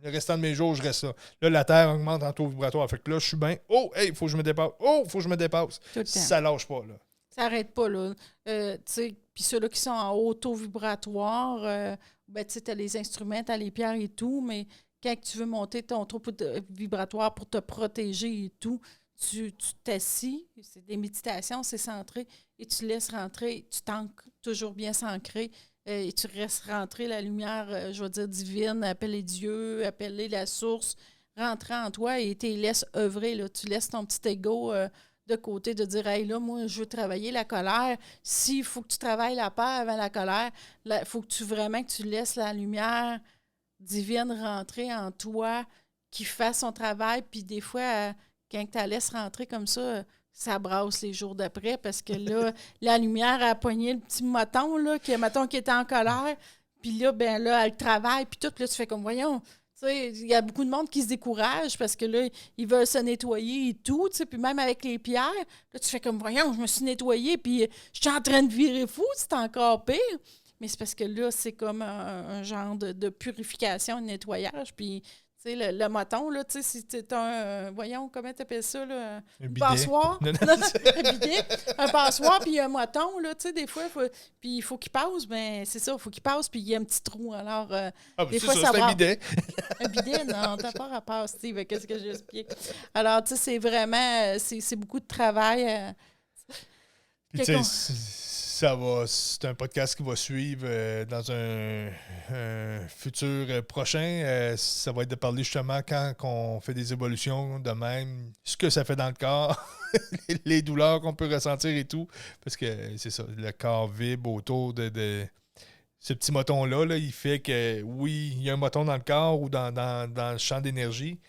restant de mes jours, je reste là. Là, la Terre augmente en taux vibratoire. Fait que là, je suis bien. Oh, hey, il faut que je me dépasse. Oh, il faut que je me dépasse. Ça lâche pas, là. Ça n'arrête pas, là. Tu sais, puis ceux-là qui sont en haut taux vibratoire, ben, tu sais, tu as les instruments, tu as les pierres et tout, mais quand tu veux monter ton taux vibratoire pour te protéger et tout, tu t'assis, c'est des méditations, c'est centré, et tu laisses rentrer, tu t'ancres toujours bien s'ancrer, et tu restes rentrer la lumière, je veux dire, divine, appeler Dieu, appeler la source, rentrer en toi et tu les laisses œuvrer, là. Tu laisses ton petit ego de côté, de dire, hey, là, moi, je veux travailler la colère. S'il faut que tu travailles la peur avant la colère, il faut que tu laisses la lumière divine rentrer en toi, qui fasse son travail. Puis des fois, quand tu la laisses rentrer comme ça brasse les jours d'après parce que là, la lumière a pogné le petit moton, là, qui était en colère. Puis là, ben là, elle travaille, puis tout, là, tu fais comme, voyons, tu sais, il y a beaucoup de monde qui se décourage parce que là, ils veulent se nettoyer et tout, tu sais, puis même avec les pierres, là, tu fais comme, voyons, je me suis nettoyée, puis je suis en train de virer fou, c'est encore pire. Mais c'est parce que là, c'est comme un genre de purification, de nettoyage, puis... Tu sais, le moton, là, tu sais, si c'est voyons, comment tu appelles ça, là? Un bidet. Passoire. Un bidet. Un passoire, puis un moton, là, tu sais, des fois, puis il faut qu'il passe, ben c'est ça, il faut qu'il passe, puis il y a un petit trou. Alors, des fois, ça c'est un bidet. Un bidet, non, t'as pas rapport, Steve, qu'est-ce que j'ai expliqué? Alors, tu sais, c'est vraiment, c'est beaucoup de travail. Puis, tu sais, c'est un podcast qui va suivre dans un futur prochain. Ça va être de parler justement quand on fait des évolutions de même, ce que ça fait dans le corps, les douleurs qu'on peut ressentir et tout. Parce que c'est ça, le corps vibre autour de ce petit moton-là. Là, il fait que, oui, il y a un moton dans le corps ou dans le champ d'énergie.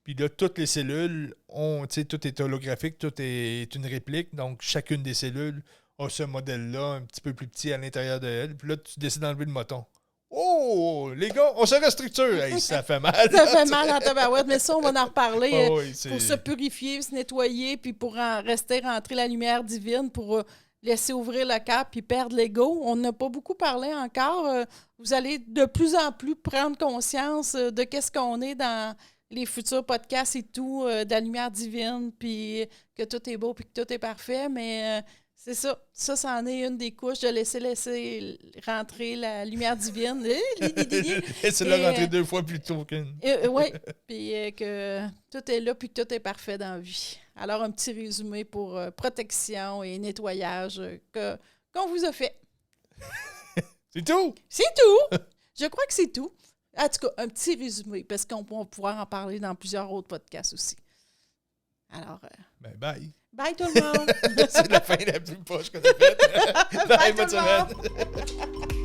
Puis là, toutes les cellules tout est holographique, tout est une réplique. Donc, chacune des cellules a ce modèle-là, un petit peu plus petit à l'intérieur de elle. Puis là, tu décides d'enlever le moton. Oh, les gars, on se restructure. Hey, ça fait mal. Ça fait mal en tabarouette, mais ça, on va en reparler. Oui, pour se purifier, se nettoyer, puis pour rentrer la lumière divine, pour laisser ouvrir le cœur, puis perdre l'ego. On n'a pas beaucoup parlé encore. Vous allez de plus en plus prendre conscience de qu'est-ce qu'on est dans les futurs podcasts et tout, de la lumière divine, puis que tout est beau, puis que tout est parfait, mais... c'est ça. Ça, c'en est une des couches de laisser rentrer la lumière divine. Laissez-la rentrer 2 fois plus tôt qu'une. Oui, puis que tout est là, puis que tout est parfait dans la vie. Alors, un petit résumé pour protection et nettoyage qu'on vous a fait. C'est tout? C'est tout! Je crois que c'est tout. En tout cas, un petit résumé, parce qu'on va pouvoir en parler dans plusieurs autres podcasts aussi. Alors... bye. Bye tout le monde! C'est la fin la plus poche qu'on a faite. Bye, bonne semaine!